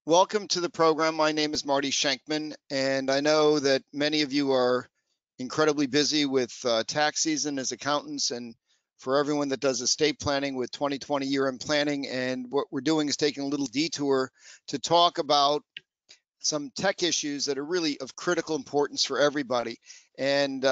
Welcome to the program. My name is Marty Schenkman, and I know that many of you are incredibly busy with tax season as accountants, and for everyone that does estate planning with 2020 year-end planning. And what we're doing is taking a little detour to talk about some tech issues that are really of critical importance for everybody. And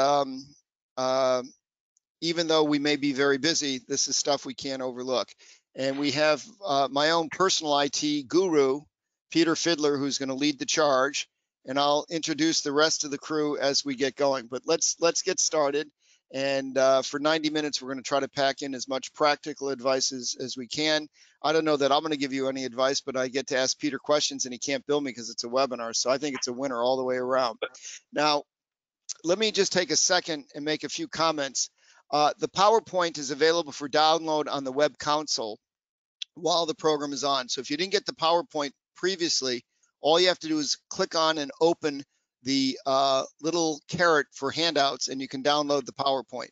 even though we may be very busy, this is stuff we can't overlook. And we have my own personal IT guru, Peter Fiddler, who's going to lead the charge, and I'll introduce the rest of the crew as we get going. But let's get started. And for 90 minutes, we're going to try to pack in as much practical advice as we can. I don't know that I'm going to give you any advice, but I get to ask Peter questions, and he can't bill me because it's a webinar. So I think it's a winner all the way around. Now, let me just take a second and make a few comments. The PowerPoint is available for download on the web console while the program is on. So if you didn't get the PowerPoint previously, all you have to do is click on and open the little caret for handouts, and you can download the PowerPoint.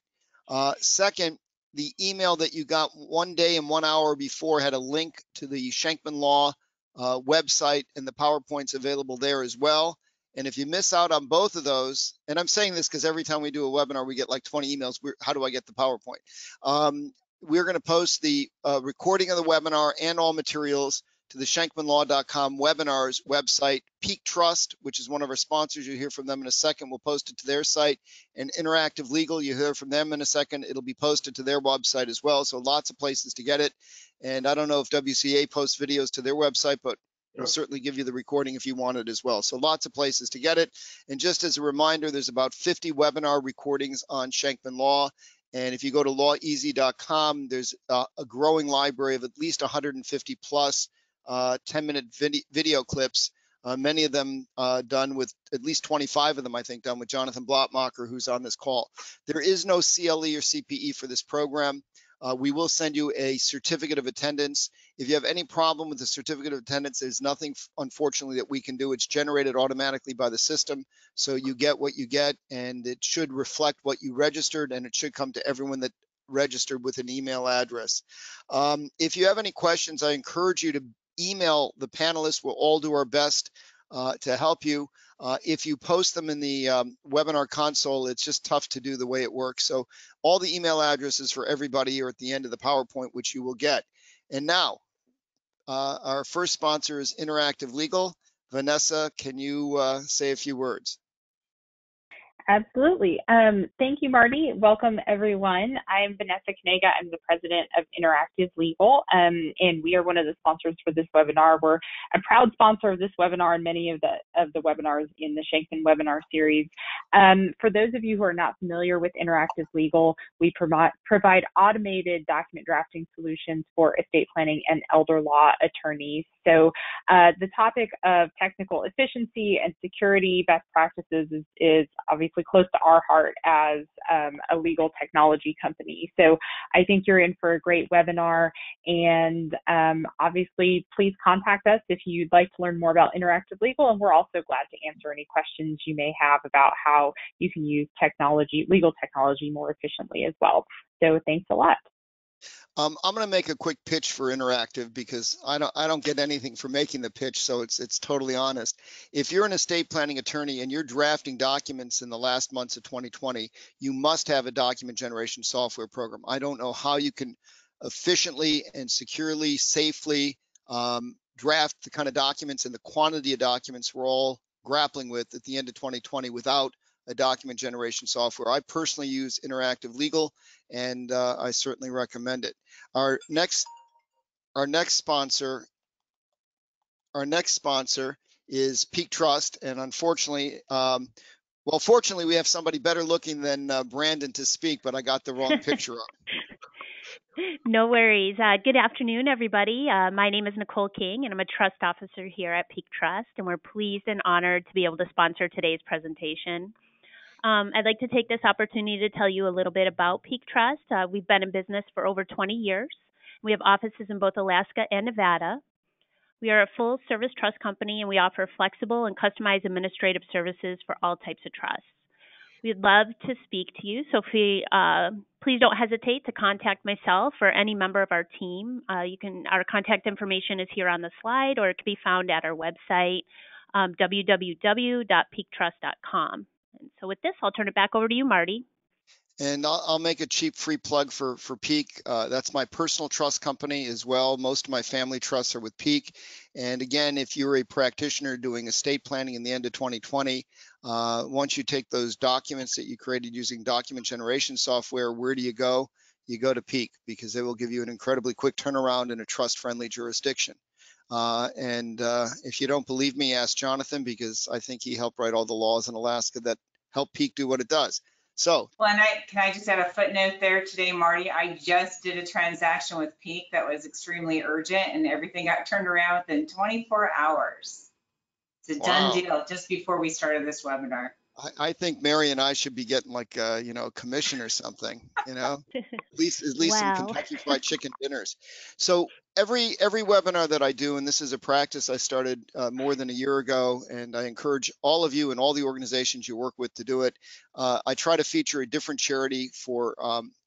Second, the email that you got 1 day and 1 hour before had a link to the Schenkman Law website, and the PowerPoint's available there as well. And if you miss out on both of those, and I'm saying this because every time we do a webinar, we get like 20 emails. How do I get the PowerPoint? We're going to post the recording of the webinar and all materials to the schenkmanlaw.com webinars website. Peak Trust, which is one of our sponsors, you'll hear from them in a second, we'll post it to their site. And Interactive Legal, you hear from them in a second, it'll be posted to their website as well. So lots of places to get it. And I don't know if WCA posts videos to their website, but it'll certainly give you the recording if you want it as well. So lots of places to get it. And just as a reminder, there's about 50 webinar recordings on Schenkman Law. And if you go to laweasy.com, there's a growing library of at least 150 plus 10-minute video clips, many of them done with, at least 25 of them, I think, done with Jonathan Blottmacher, who's on this call. There is no CLE or CPE for this program. We will send you a certificate of attendance. If you have any problem with the certificate of attendance, there's nothing, unfortunately, that we can do. It's generated automatically by the system. So you get what you get, and it should reflect what you registered, and it should come to everyone that registered with an email address. If you have any questions, I encourage you to email the panelists. We'll all do our best to help you. If you post them in the webinar console, it's just tough to do the way it works. So all the email addresses for everybody are at the end of the PowerPoint, which you will get. And now, our first sponsor is Interactive Legal. Vanessa, can you say a few words? Absolutely. Thank you, Marty. Welcome, everyone. I'm Vanessa Kanega. I'm the president of Interactive Legal, and we are one of the sponsors for this webinar. We're a proud sponsor of this webinar and many of the webinars in the Schenkman webinar series. For those of you who are not familiar with Interactive Legal, we provide automated document drafting solutions for estate planning and elder law attorneys. So the topic of technical efficiency and security best practices is obviously close to our heart as a legal technology company. So I think you're in for a great webinar, and obviously please contact us if you'd like to learn more about Interactive Legal, and we're also glad to answer any questions you may have about how you can use technology, legal technology, more efficiently as well. So thanks a lot. I'm going to make a quick pitch for Interactive because I don't get anything for making the pitch, so it's totally honest. If you're an estate planning attorney and you're drafting documents in the last months of 2020, you must have a document generation software program. I don't know how you can efficiently and securely, safely draft the kind of documents and the quantity of documents we're all grappling with at the end of 2020 without a document generation software. I personally use Interactive Legal, and I certainly recommend it. Our next sponsor is Peak Trust, and unfortunately, well, fortunately, we have somebody better looking than Brandon to speak, but I got the wrong picture up. No worries. Good afternoon, everybody. My name is Nicole King, and I'm a trust officer here at Peak Trust, and we're pleased and honored to be able to sponsor today's presentation. I'd like to take this opportunity to tell you a little bit about Peak Trust. We've been in business for over 20 years. We have offices in both Alaska and Nevada. We are a full-service trust company, and we offer flexible and customized administrative services for all types of trusts. We'd love to speak to you. So please don't hesitate to contact myself or any member of our team. Our contact information is here on the slide, or it can be found at our website, www.peaktrust.com. And so with this, I'll turn it back over to you, Marty. And I'll make a cheap free plug for Peak. That's my personal trust company as well. Most of my family trusts are with Peak. And again, if you're a practitioner doing estate planning in the end of 2020, once you take those documents that you created using document generation software, where do you go? You go to Peak, because they will give you an incredibly quick turnaround in a trust-friendly jurisdiction. If you don't believe me, ask Jonathan, because I think he helped write all the laws in Alaska that help Peak do what it does. So, well, and can I just add a footnote there today, Marty? I just did a transaction with Peak that was extremely urgent, and everything got turned around within 24 hours. It's a done deal just before we started this webinar. I think Mary and I should be getting like a commission or something, at least wow. Some Kentucky Fried Chicken dinners. So every webinar that I do, and this is a practice I started more than a year ago, and I encourage all of you and all the organizations you work with to do it. I try to feature a different charity for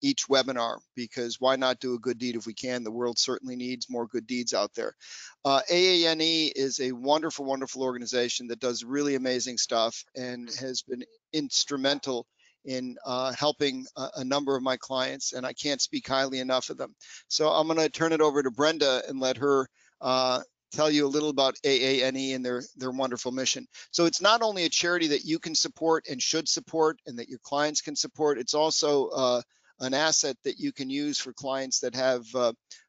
each webinar, because why not do a good deed if we can? The world certainly needs more good deeds out there. AANE is a wonderful, wonderful organization that does really amazing stuff and has been instrumental in helping a number of my clients, and I can't speak highly enough of them. So I'm going to turn it over to Brenda and let her tell you a little about AANE and their wonderful mission. So it's not only a charity that you can support and should support and that your clients can support, it's also an asset that you can use for clients that have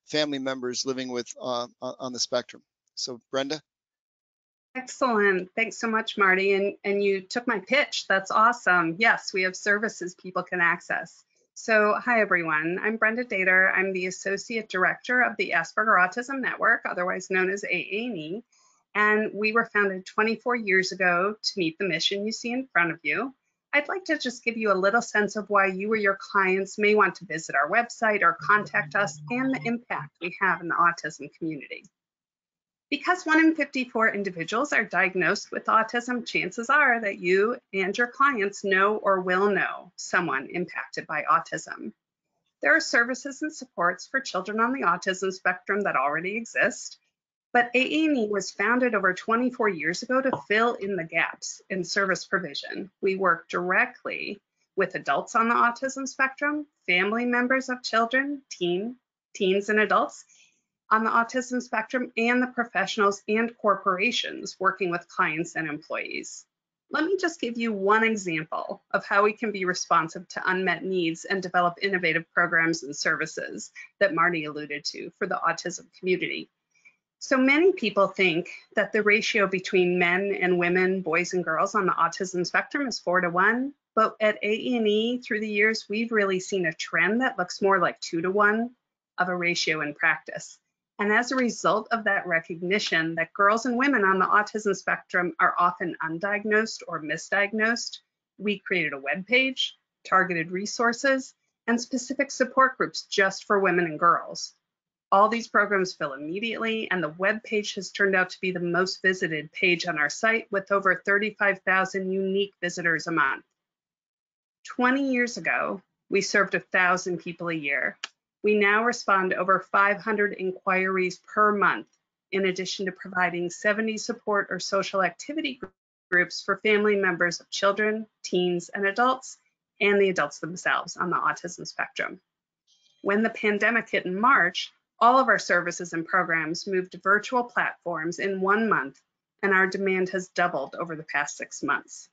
family members living with on the spectrum. So Brenda. Excellent. Thanks so much, Marty. And you took my pitch. That's awesome. Yes, we have services people can access. So hi, everyone. I'm Brenda Dater. I'm the Associate Director of the Asperger Autism Network, otherwise known as AANE. And we were founded 24 years ago to meet the mission you see in front of you. I'd like to just give you a little sense of why you or your clients may want to visit our website or contact us, and the impact we have in the autism community. Because 1 in 54 individuals are diagnosed with autism, chances are that you and your clients know or will know someone impacted by autism. There are services and supports for children on the autism spectrum that already exist, but AANE was founded over 24 years ago to fill in the gaps in service provision. We work directly with adults on the autism spectrum, family members of children, teens and adults on the autism spectrum, and the professionals and corporations working with clients and employees. Let me just give you one example of how we can be responsive to unmet needs and develop innovative programs and services that Marty alluded to for the autism community. So many people think that the ratio between men and women, boys and girls on the autism spectrum is 4-to-1, but at AANE through the years, we've really seen a trend that looks more like 2-to-1 of a ratio in practice. And as a result of that recognition that girls and women on the autism spectrum are often undiagnosed or misdiagnosed, we created a webpage, targeted resources, and specific support groups just for women and girls. All these programs fill immediately, and the webpage has turned out to be the most visited page on our site with over 35,000 unique visitors a month. 20 years ago, we served 1,000 people a year. We now respond to over 500 inquiries per month, in addition to providing 70 support or social activity groups for family members of children, teens, and adults, and the adults themselves on the autism spectrum. When the pandemic hit in March, all of our services and programs moved to virtual platforms in 1 month, and our demand has doubled over the past 6 months.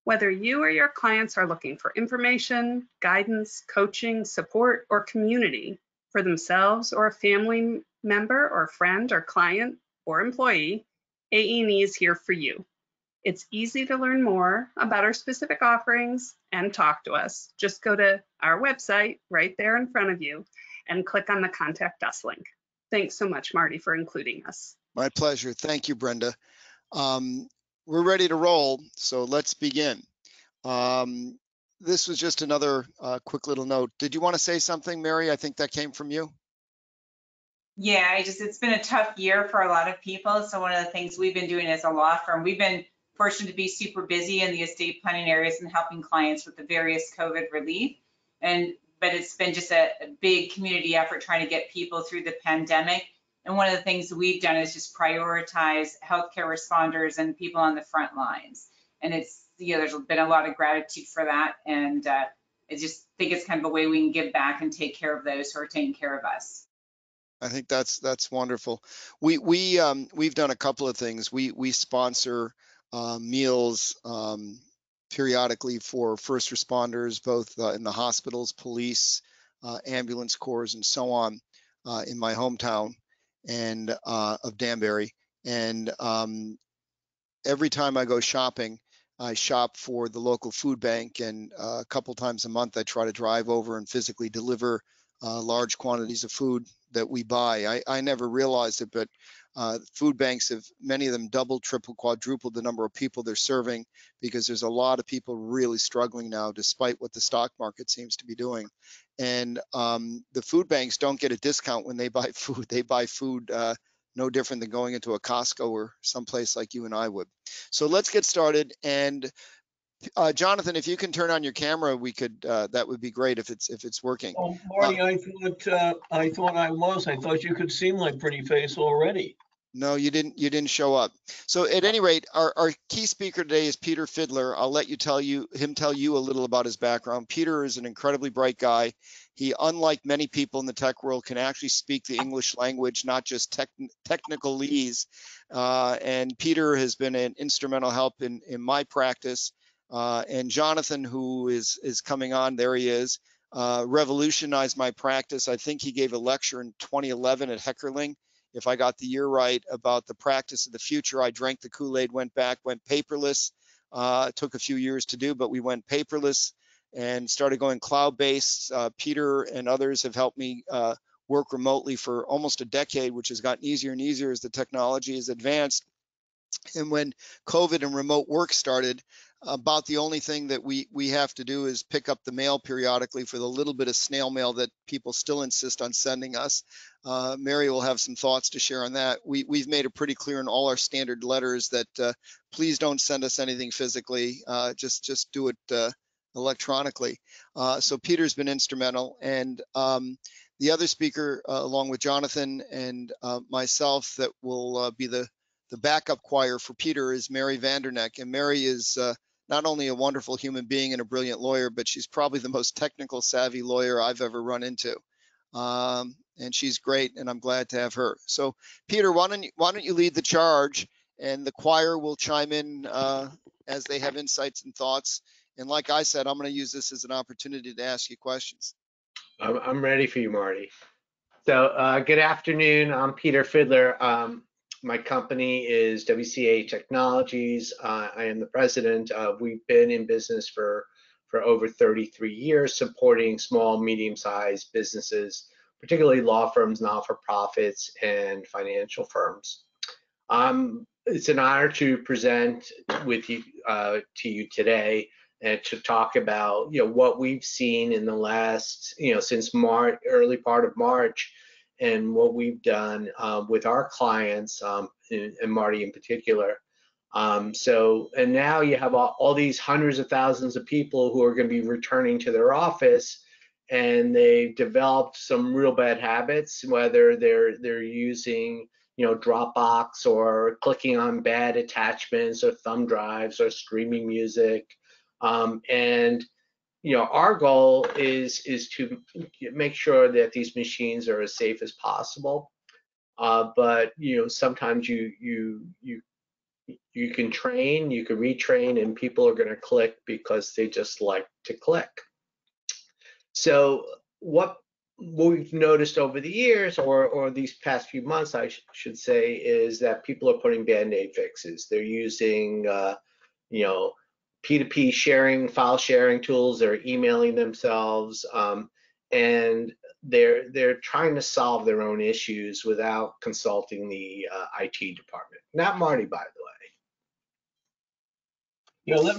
Whether you or your clients are looking for information, guidance, coaching, support, or community for themselves or a family member or friend or client or employee, AANE is here for you. It's easy to learn more about our specific offerings and talk to us. Just go to our website right there in front of you and click on the Contact Us link. Thanks so much, Marty, for including us. My pleasure. Thank you, Brenda. We're ready to roll, so let's begin. This was just another quick little note. Did you want to say something, Mary? I think that came from you. Yeah, it's been a tough year for a lot of people. So one of the things we've been doing as a law firm, we've been fortunate to be super busy in the estate planning areas and helping clients with the various COVID relief. But it's been just a big community effort trying to get people through the pandemic. And one of the things that we've done is just prioritize healthcare responders and people on the front lines. And it's, there's been a lot of gratitude for that. And I just think it's kind of a way we can give back and take care of those who are taking care of us. I think that's wonderful. We've done a couple of things. We sponsor meals periodically for first responders, both in the hospitals, police, ambulance corps, and so on, in my hometown and of Danbury. And every time I go shopping, I shop for the local food bank, and a couple times a month I try to drive over and physically deliver large quantities of food that we buy. I never realized it, but food banks have, many of them, doubled, triple, quadrupled the number of people they're serving, because there's a lot of people really struggling now, despite what the stock market seems to be doing. And the food banks don't get a discount when they buy food. They buy food no different than going into a Costco or someplace like you and I would. So let's get started. And Jonathan, if you can turn on your camera, we could. That would be great if it's working. Oh, Marty, I thought I was. I thought you could see my pretty face already. No, you didn't. You didn't show up. So at any rate, our key speaker today is Peter Fiddler. I'll let him tell you a little about his background. Peter is an incredibly bright guy. He, unlike many people in the tech world, can actually speak the English language, not just technicalese. And Peter has been an instrumental help in my practice. And Jonathan, who is coming on, there he is, revolutionized my practice. I think he gave a lecture in 2011 at Heckerling, if I got the year right, about the practice of the future. I drank the Kool-Aid, went paperless. It took a few years to do, but we went paperless and started going cloud-based. Peter and others have helped me work remotely for almost a decade, which has gotten easier and easier as the technology has advanced. And when COVID and remote work started, about the only thing that we have to do is pick up the mail periodically for the little bit of snail mail that people still insist on sending us. Mary will have some thoughts to share on that. We've made it pretty clear in all our standard letters that please don't send us anything physically, just do it electronically. So Peter's been instrumental, and the other speaker, along with Jonathan and myself, that will be the backup choir for Peter, is Mary Vanderneck. And Mary is not only a wonderful human being and a brilliant lawyer, but she's probably the most technical savvy lawyer I've ever run into. And she's great, and I'm glad to have her. So Peter, why don't you lead the charge, and the choir will chime in as they have insights and thoughts. And like I said, I'm going to use this as an opportunity to ask you questions. I'm ready for you, Marty. So good afternoon. I'm Peter Fiddler. My company is WCA Technologies. I am the president. We've been in business for over 33 years, supporting small, medium-sized businesses, particularly law firms, not-for-profits, and financial firms. It's an honor to present with you to you today and to talk about what we've seen in the last since March, early part of March, and what we've done with our clients, and Marty in particular. And now you have all these hundreds of thousands of people who are going to be returning to their office, and they've developed some real bad habits, whether they're using Dropbox or clicking on bad attachments or thumb drives or streaming music. And our goal is to make sure that these machines are as safe as possible. But sometimes you can train, you can retrain, and people are going to click because they just like to click. So what we've noticed over the years, or these past few months, I should say, is that people are putting Band-Aid fixes. They're using P2P sharing, file sharing tools. They're emailing themselves, and they're trying to solve their own issues without consulting the IT department. Not Marty, by the way. Let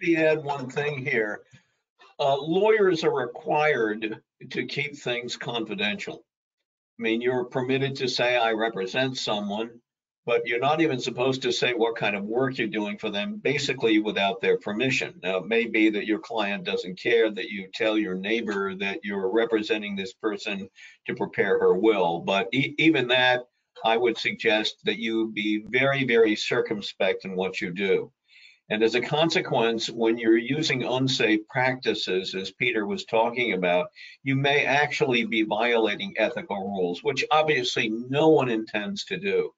me add one thing here. Lawyers are required to keep things confidential. I mean, you're permitted to say I represent someone, but you're not even supposed to say what kind of work you're doing for them, basically without their permission. Now, it may be that your client doesn't care that you tell your neighbor that you're representing this person to prepare her will, but even that, I would suggest that you be very, very circumspect in what you do. And as a consequence, when you're using unsafe practices, as Peter was talking about, you may actually be violating ethical rules, which obviously no one intends to do.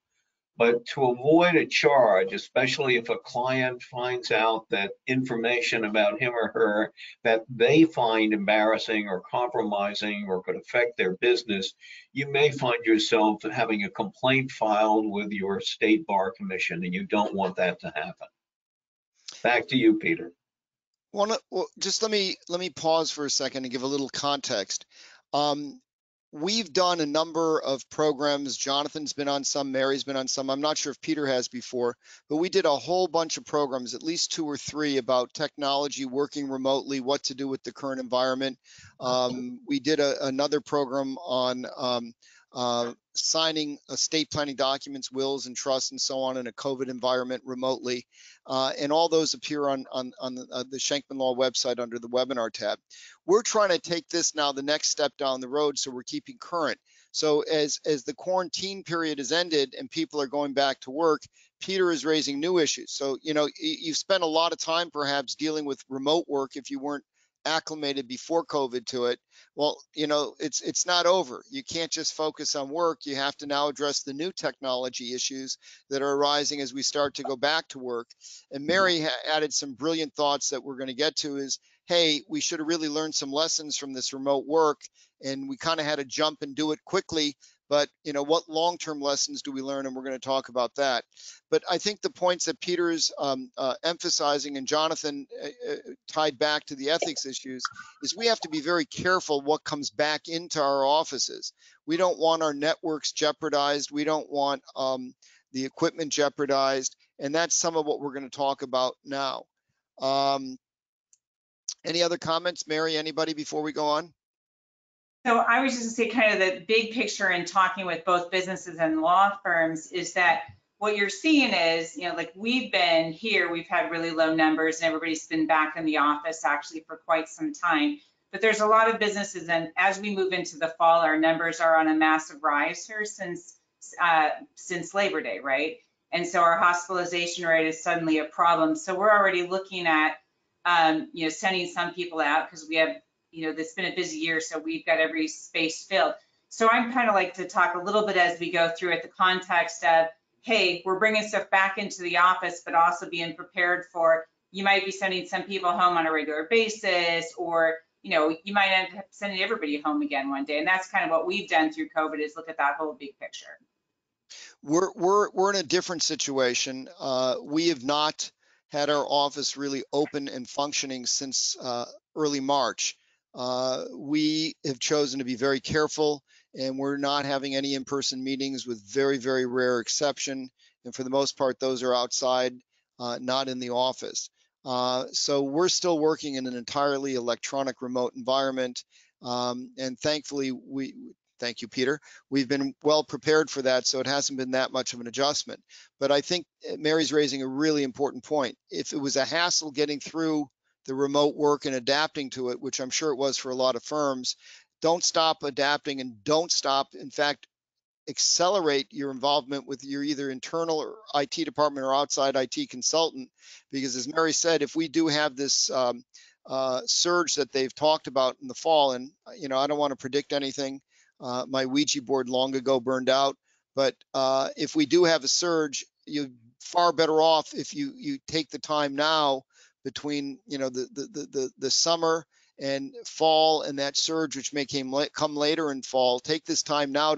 But to avoid a charge, especially if a client finds out that information about him or her that they find embarrassing or compromising or could affect their business, you may find yourself having a complaint filed with your state bar commission, and you don't want that to happen. Back to you, Peter. Well, just let me pause for a second and give a little context. We've done a number of programs. Jonathan's been on some, Mary's been on some. I'm not sure if Peter has before, but we did a whole bunch of programs, at least 2 or 3, about technology, working remotely, what to do with the current environment. We did another program on signing estate planning documents, wills and trusts and so on in a COVID environment remotely. And all those appear on the Schenkman Law website under the webinar tab. We're trying to take this now the next step down the road, so we're keeping current. So as the quarantine period has ended and people are going back to work, Peter is raising new issues. So, you know, you've spent a lot of time perhaps dealing with remote work if you weren't acclimated before COVID to it. Well, you know, it's not over. You can't just focus on work. You have to now address the new technology issues that are arising as we start to go back to work. And Mary added some brilliant thoughts that we're going to get to is, hey, we should have really learned some lessons from this remote work, and we kind of had to jump and do it quickly. But, you know, what long-term lessons do we learn? And we're going to talk about that. But I think the points that Peter's emphasizing and Jonathan tied back to the ethics issues is we have to be very careful what comes back into our offices. We don't want our networks jeopardized. We don't want the equipment jeopardized. And that's some of what we're going to talk about now. Any other comments, Mary, anybody before we go on? So I was just gonna say kind of the big picture in talking with both businesses and law firms is that what you're seeing is, you know, like we've been here, we've had really low numbers and everybody's been back in the office actually for quite some time. But there's a lot of businesses, and as we move into the fall, our numbers are on a massive rise here since Labor Day, right? And so our hospitalization rate is suddenly a problem. So we're already looking at, you know, sending some people out because we have, you know, it's been a busy year, so we've got every space filled. So I'm kind of like to talk a little bit as we go through it, the context of, hey, we're bringing stuff back into the office, but also being prepared for, you might be sending some people home on a regular basis, or, you know, you might end up sending everybody home again one day. And that's kind of what we've done through COVID is look at that whole big picture. We're in a different situation. We have not had our office really open and functioning since early March. We have chosen to be very careful, and we're not having any in-person meetings with very, very rare exception. And for the most part, those are outside, not in the office. So we're still working in an entirely electronic remote environment. And thankfully, thank you, Peter. We've been well prepared for that, so it hasn't been that much of an adjustment. But I think Mary's raising a really important point. If it was a hassle getting through the remote work and adapting to it, which I'm sure it was for a lot of firms, don't stop adapting and don't stop, in fact, accelerate your involvement with your either internal or IT department or outside IT consultant. Because as Mary said, if we do have this surge that they've talked about in the fall, and you know, I don't want to predict anything. My Ouija board long ago burned out, but if we do have a surge, you're far better off if you take the time now between, you know, the summer and fall and that surge, which may come later in fall. Take this time now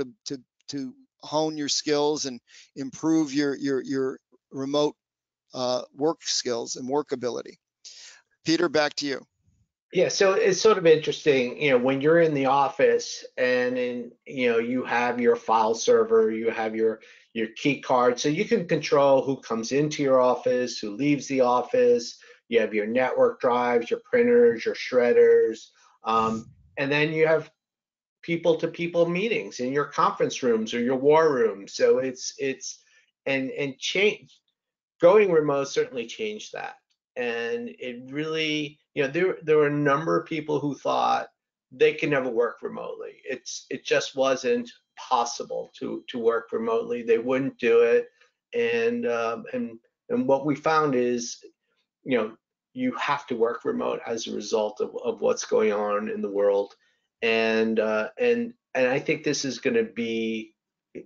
to hone your skills and improve your remote work skills and workability. Peter, back to you. Yeah, so it's sort of interesting, you know, when you're in the office and you know, you have your file server, you have your key card, so you can control who comes into your office, who leaves the office. You have your network drives, your printers, your shredders, and then you have people-to-people meetings in your conference rooms or your war rooms. So it's and change. Going remote certainly changed that. And it really, there were a number of people who thought they could never work remotely. It just wasn't possible to work remotely. They wouldn't do it. And what we found is, you have to work remote as a result of what's going on in the world. And I think this is going to be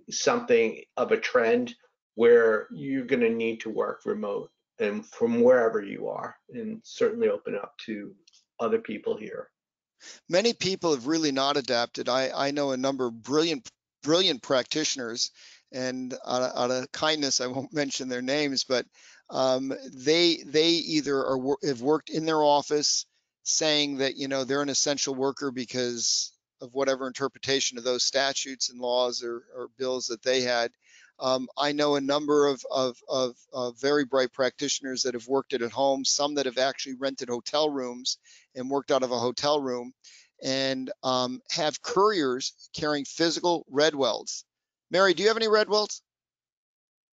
something of a trend where you're going to need to work remote and from wherever you are, and certainly open up to other people here. Many people have really not adapted. I know a number of brilliant practitioners, and out of kindness, I won't mention their names, but they either have worked in their office saying that, they're an essential worker because of whatever interpretation of those statutes and laws or bills that they had. I know a number of very bright practitioners that have worked at home, some that have actually rented hotel rooms and worked out of a hotel room, and have couriers carrying physical red welds. Mary, do you have any red welds?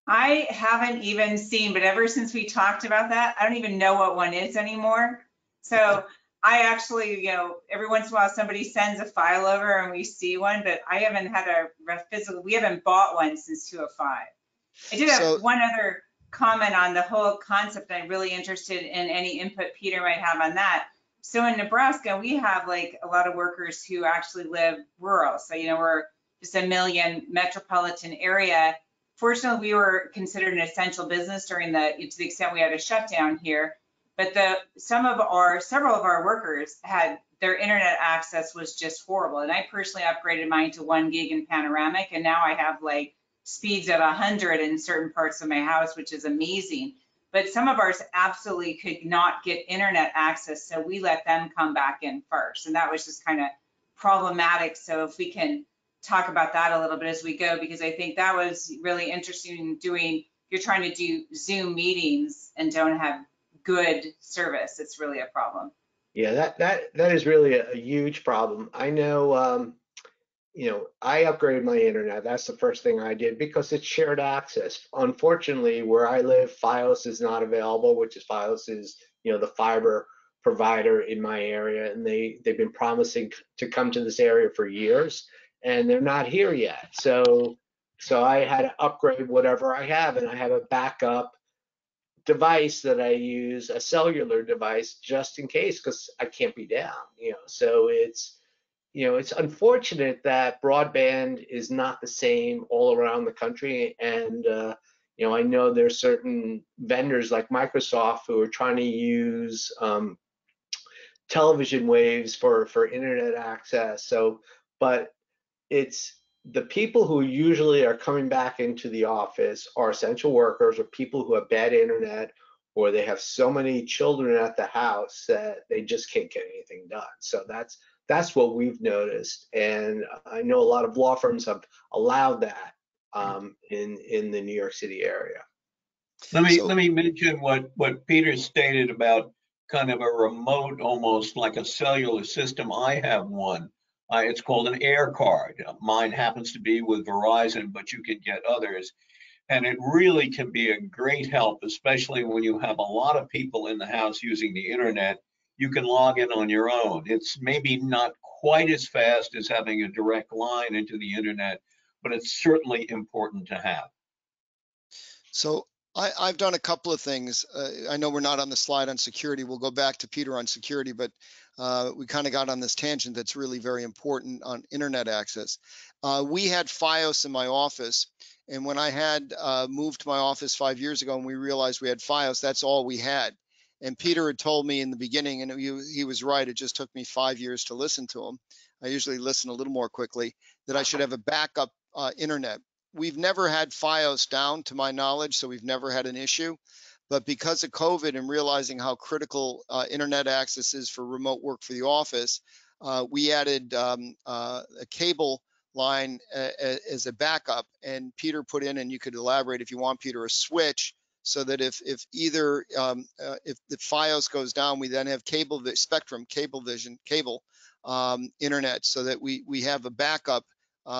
I haven't even seen, but ever since we talked about that, I don't even know what one is anymore. So I actually, every once in a while somebody sends a file over and we see one, but I haven't had a physical, we haven't bought one since 205. I did have one other comment on the whole concept. I'm really interested in any input Peter might have on that. So in Nebraska, we have like a lot of workers who actually live rural. So, we're just a million metropolitan area. Fortunately, we were considered an essential business to the extent we had a shutdown here. But several of our workers had their internet access was just horrible. And I personally upgraded mine to 1 gig in panoramic. And now I have like speeds of 100 in certain parts of my house, which is amazing. But some of ours absolutely could not get internet access. So we let them come back in first. And that was just kind of problematic. So if we can talk about that a little bit as we go, because I think that was really interesting you're trying to do Zoom meetings and don't have good service. It's really a problem. Yeah, that is really a huge problem. I know, I upgraded my internet. That's the first thing I did because it's shared access. Unfortunately, where I live, Fios is not available, which is Fios is, the fiber provider in my area, and they've been promising to come to this area for years, and they're not here yet. So I had to upgrade whatever I have, and I have a backup device that I use, a cellular device, just in case, because I can't be down. So it's unfortunate that broadband is not the same all around the country. And, I know there's certain vendors like Microsoft who are trying to use television waves for internet access. So, but it's the people who usually are coming back into the office are essential workers or people who have bad internet, or they have so many children at the house that they just can't get anything done. So that's what we've noticed, and I know a lot of law firms have allowed that in the New York City area. Let me mention what Peter stated about kind of a remote, almost like a cellular system. I have one. It's called an Air Card. Mine happens to be with Verizon, but you can get others. And it really can be a great help, especially when you have a lot of people in the house using the internet. You can log in on your own. It's maybe not quite as fast as having a direct line into the internet, but it's certainly important to have. So I've done a couple of things. I know we're not on the slide on security. We'll go back to Peter on security, but we kind of got on this tangent that's really very important on internet access. We had Fios in my office, and when I had moved to my office 5 years ago and we realized we had Fios, that's all we had. And Peter had told me in the beginning, and he was right, it just took me 5 years to listen to him. I usually listen a little more quickly, that I should have a backup internet. We've never had Fios down to my knowledge, so we've never had an issue. But because of COVID and realizing how critical internet access is for remote work for the office, we added a cable line as a backup. And Peter put in, and you could elaborate if you want, Peter, a switch, so that if the Fios goes down, we then have cable internet, so that we have a backup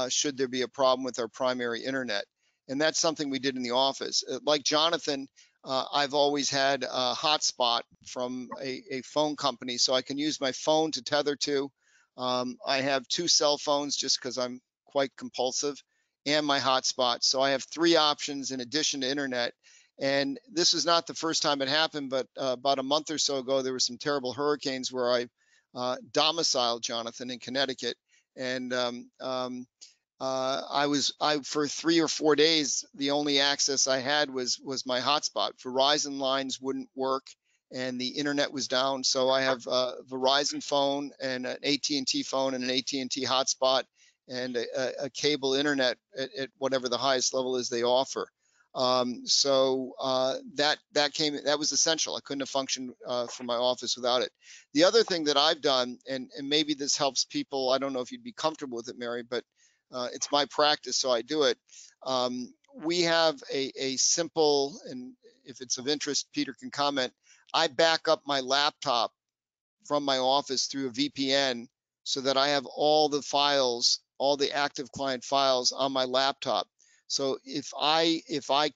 should there be a problem with our primary internet. And that's something we did in the office. Like Jonathan, I've always had a hotspot from a phone company, so I can use my phone to tether to. I have 2 cell phones just because I'm quite compulsive, and my hotspot. So I have 3 options in addition to internet. And this is not the first time it happened, but about a month or so ago, there were some terrible hurricanes where I domiciled Jonathan in Connecticut. And for 3 or 4 days, the only access I had was my hotspot. Verizon lines wouldn't work and the internet was down. So I have a Verizon phone and an AT&T phone and an AT&T hotspot and a cable internet at whatever the highest level is they offer. That was essential. I couldn't have functioned from my office without it. The other thing that I've done, and maybe this helps people, I don't know if you'd be comfortable with it, Mary, but it's my practice, so I do it. We have a simple, and if it's of interest, Peter can comment. I back up my laptop from my office through a VPN so that I have all the files, all the active client files on my laptop. So if I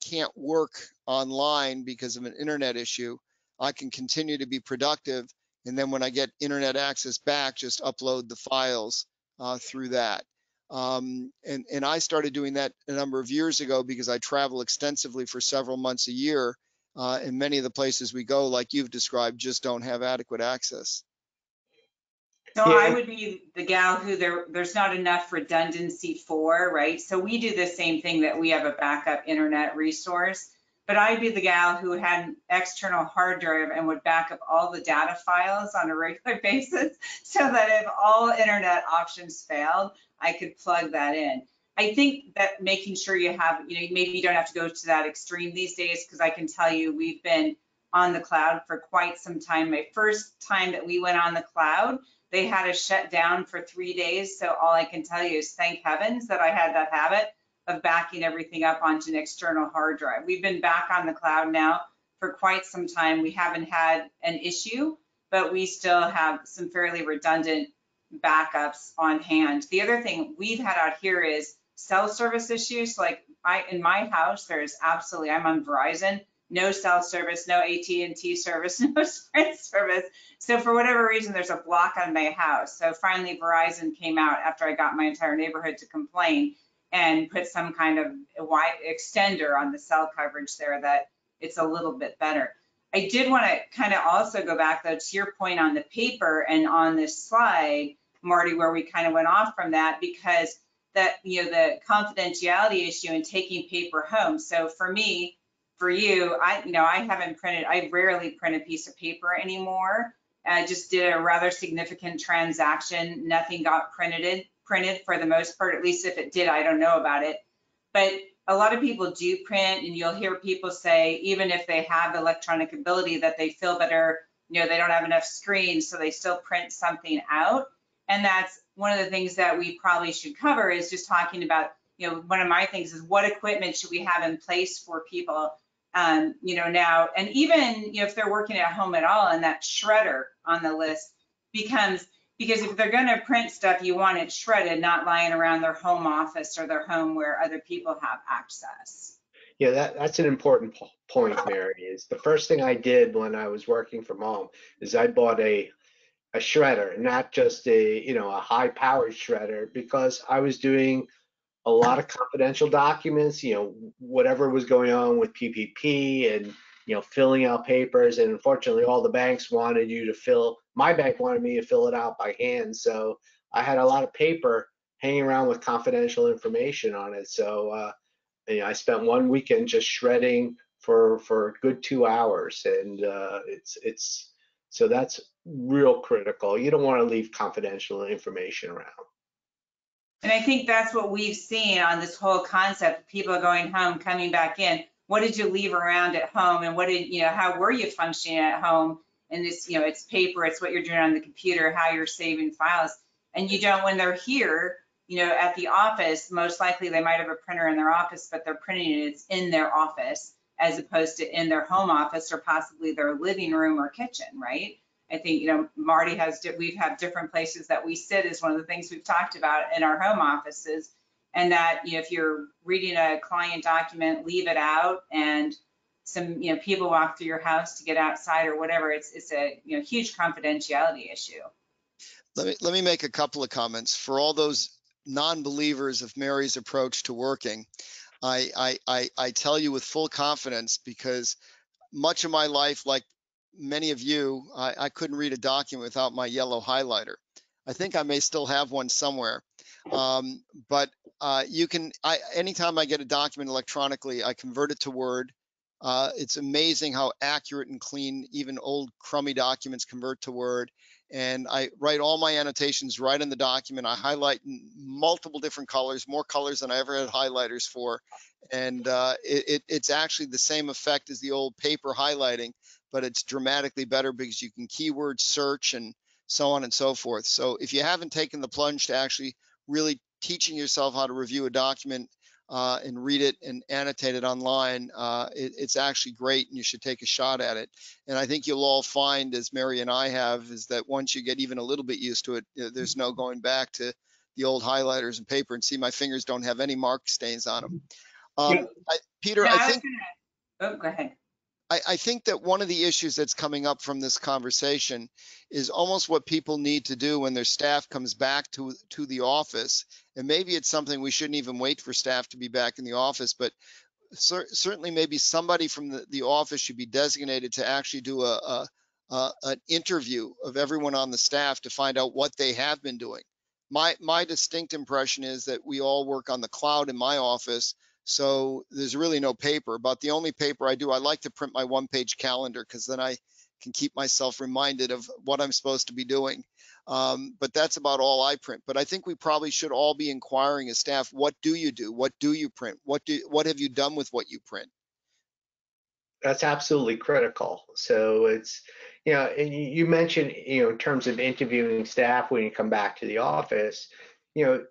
can't work online because of an internet issue, I can continue to be productive. And then when I get internet access back, just upload the files through that. And I started doing that a number of years ago because I travel extensively for several months a year. And many of the places we go, like you've described, just don't have adequate access. So I would be the gal who there's not enough redundancy for, right? So we do the same thing, that we have a backup internet resource, but I'd be the gal who had an external hard drive and would back up all the data files on a regular basis so that if all internet options failed, I could plug that in. I think that making sure you have, maybe you don't have to go to that extreme these days, because I can tell you we've been on the cloud for quite some time. My first time that we went on the cloud, they had us shut down for 3 days. So all I can tell you is thank heavens that I had that habit of backing everything up onto an external hard drive. We've been back on the cloud now for quite some time. We haven't had an issue, but we still have some fairly redundant backups on hand. The other thing we've had out here is cell service issues. Like in my house, there's absolutely, I'm on Verizon, no cell service, no AT&T service, no Sprint service. So for whatever reason, there's a block on my house. So finally Verizon came out after I got my entire neighborhood to complain and put some kind of wide extender on the cell coverage there that it's a little bit better. I did want to kind of also go back though to your point on the paper and on this slide, Marty, where we kind of went off from that, because that, the confidentiality issue and taking paper home. So for me, for you, I rarely print a piece of paper anymore. I just did a rather significant transaction. Nothing got printed for the most part, at least if it did, I don't know about it. But a lot of people do print, and you'll hear people say, even if they have electronic ability, that they feel better, they don't have enough screens, so they still print something out. And that's one of the things that we probably should cover, is just talking about, one of my things is what equipment should we have in place for people, now, and even, if they're working at home at all, and that shredder on the list becomes, because if they're going to print stuff, you want it shredded, not lying around their home office or their home where other people have access. Yeah, that's an important point, Mary. Is the first thing I did when I was working from home is I bought a shredder, not just a high-powered shredder, because I was doing a lot of confidential documents, whatever was going on with PPP and, filling out papers. And unfortunately, all the banks wanted my bank wanted me to fill it out by hand. So I had a lot of paper hanging around with confidential information on it. So, I spent one weekend just shredding for a good 2 hours. And so that's real critical. You don't want to leave confidential information around. And I think that's what we've seen on this whole concept. People going home, coming back in. What did you leave around at home? And what did, how were you functioning at home? And this, it's paper, it's what you're doing on the computer, how you're saving files. And you don't, when they're here, at the office, most likely they might have a printer in their office, but they're printing it, it's in their office, as opposed to in their home office or possibly their living room or kitchen, right? I think, Marty we've had different places that we sit, is one of the things we've talked about in our home offices. and that, if you're reading a client document, leave it out, and some, people walk through your house to get outside or whatever. It's a, huge confidentiality issue. Let me make a couple of comments. For all those non-believers of Mary's approach to working, I tell you with full confidence, because much of my life, like many of you, I couldn't read a document without my yellow highlighter. I think I may still have one somewhere. But you can, anytime I get a document electronically, I convert it to Word. It's amazing how accurate and clean even old crummy documents convert to Word. And I write all my annotations right in the document. I highlight in multiple different colors, more colors than I ever had highlighters for. And it's actually the same effect as the old paper highlighting, but it's dramatically better because you can keyword search and so on and so forth. So if you haven't taken the plunge to actually really teaching yourself how to review a document and read it and annotate it online, it's actually great, and you should take a shot at it. And I think you'll all find, as Mary and I have, is that once you get even a little bit used to it, there's no going back to the old highlighters and paper. And see, my fingers don't have any mark stains on them. Peter, I think. Oh, go ahead. I think that one of the issues that's coming up from this conversation is almost what people need to do when their staff comes back to the office. And maybe it's something we shouldn't even wait for staff to be back in the office, but certainly maybe somebody from the office should be designated to actually do an interview of everyone on the staff to find out what they have been doing. My distinct impression is that we all work on the cloud in my office, so there's really no paper. About the only paper I do, I like to print my one-page calendar, because then I can keep myself reminded of what I'm supposed to be doing. But that's about all I print. But I think we probably should all be inquiring as staff, what do you do? What do you print? What have you done with what you print? That's absolutely critical. So it's, and you mentioned, in terms of interviewing staff when you come back to the office, you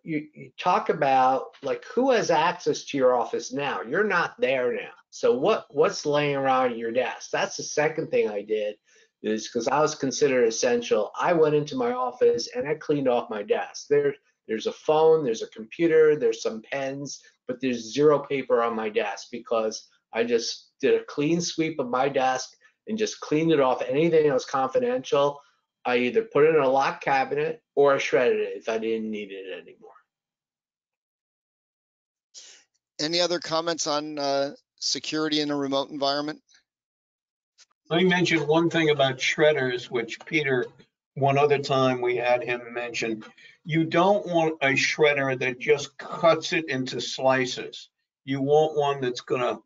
talk about like who has access to your office now. You're not there now. So what's laying around your desk? That's the second thing I did, is because I was considered essential. I went into my office and I cleaned off my desk. There's a phone, there's a computer, there's some pens, but there's zero paper on my desk, because I just did a clean sweep of my desk and just cleaned it off. Anything that was confidential, I either put it in a locked cabinet or I shredded it if I didn't need it anymore. Any other comments on security in a remote environment? Let me mention one thing about shredders, which Peter, one other time we had him mention. You don't want a shredder that just cuts it into slices. You want one that's going to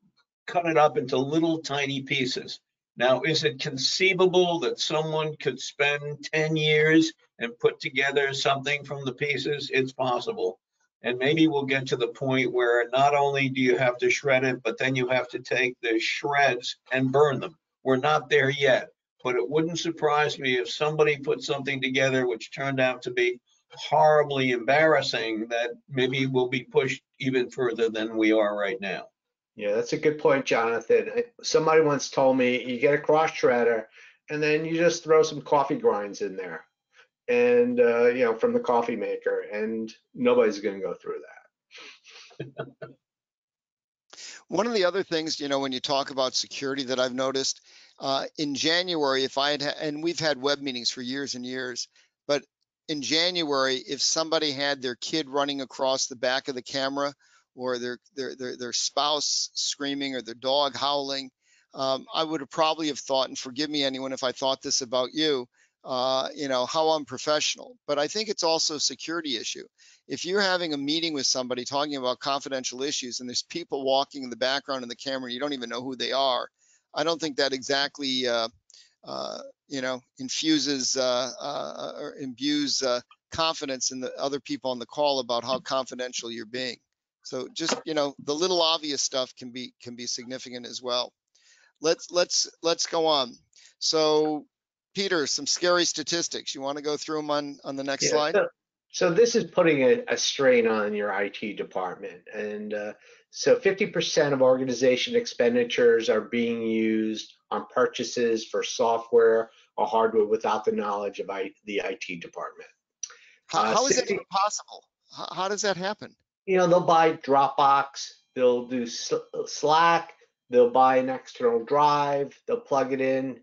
cut it up into little tiny pieces. Now, is it conceivable that someone could spend 10 years and put together something from the pieces? It's possible. And maybe we'll get to the point where not only do you have to shred it, but then you have to take the shreds and burn them. We're not there yet, but it wouldn't surprise me if somebody put something together which turned out to be horribly embarrassing, that maybe will be pushed even further than we are right now. Yeah, that's a good point, Jonathan. Somebody once told me you get a cross shredder and then you just throw some coffee grinds in there, and from the coffee maker, and nobody's going to go through that. One of the other things, when you talk about security that I've noticed in January, if I had, and we've had web meetings for years and years, but in January, if somebody had their kid running across the back of the camera, or their spouse screaming, or their dog howling, I would have probably have thought, and forgive me anyone if I thought this about you, how unprofessional. But I think it's also a security issue. If you're having a meeting with somebody talking about confidential issues and there's people walking in the background in the camera and you don't even know who they are, I don't think that exactly infuses or imbues confidence in the other people on the call about how confidential you're being. So just, the little obvious stuff can be significant as well. Let's go on. So Peter, some scary statistics. You want to go through them on the next slide? So this is putting a strain on your IT department. And so 50% of organization expenditures are being used on purchases for software or hardware without the knowledge of the IT department. How is that even possible? How does that happen? they'll buy Dropbox, they'll do Slack, they'll buy an external drive, they'll plug it in.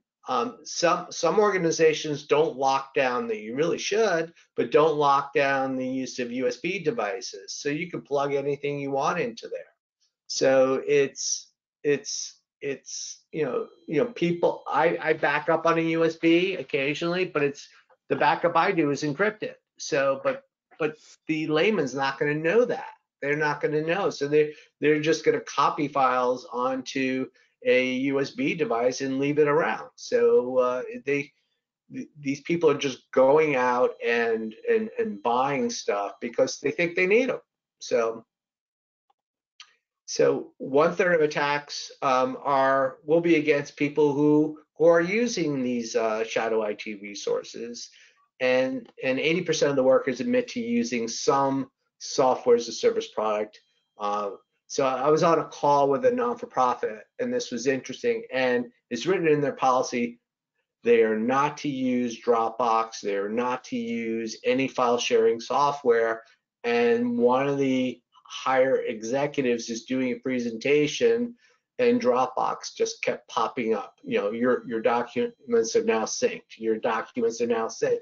Some organizations don't lock down that you really should, but don't lock down the use of USB devices. So you can plug anything you want into there. So it's people. I back up on a USB occasionally, but it's the backup I do is encrypted. So but the layman's not going to know that. They're not going to know. So they're just going to copy files onto a USB device and leave it around. So these people are just going out and buying stuff because they think they need them. So 1/3 of attacks will be against people who are using these shadow IT resources, and 80% of the workers admit to using some software as a service product. So I was on a call with a non-for-profit, and this was interesting, and it's written in their policy. They are not to use Dropbox. They are not to use any file sharing software. And one of the higher executives is doing a presentation, and Dropbox just kept popping up. Your documents are now synced. Your documents are now synced.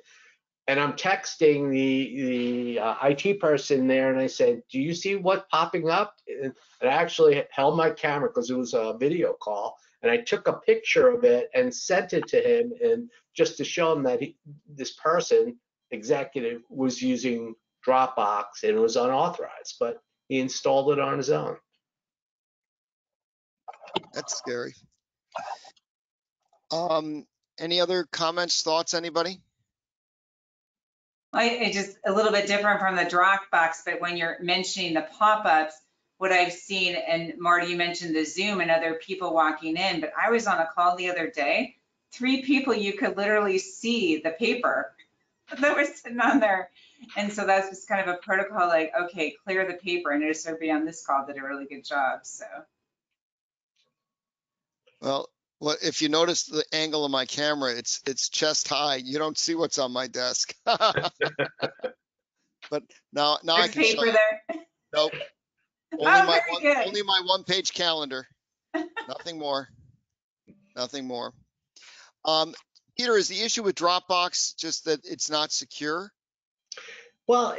And I'm texting the IT person there, and I said, "Do you see what's popping up?" And I actually held my camera because it was a video call, and I took a picture of it and sent it to him, and just to show him that this person, executive, was using Dropbox and it was unauthorized, but he installed it on his own. That's scary. Any other comments, thoughts, anybody? It's just a little bit different from the Dropbox, but when you're mentioning the pop-ups, what I've seen, and Marty, you mentioned the Zoom and other people walking in, but I was on a call the other day, 3 people, you could literally see the paper that was sitting on there. And so that's just kind of a protocol, like, okay, clear the paper. And notice everybody on this call did a really good job, so. Well, if you notice the angle of my camera, it's chest high. You don't see what's on my desk. But now I can show you. There? Nope. Only my one-page calendar. Nothing more. Nothing more. Peter, is the issue with Dropbox just that it's not secure? Well,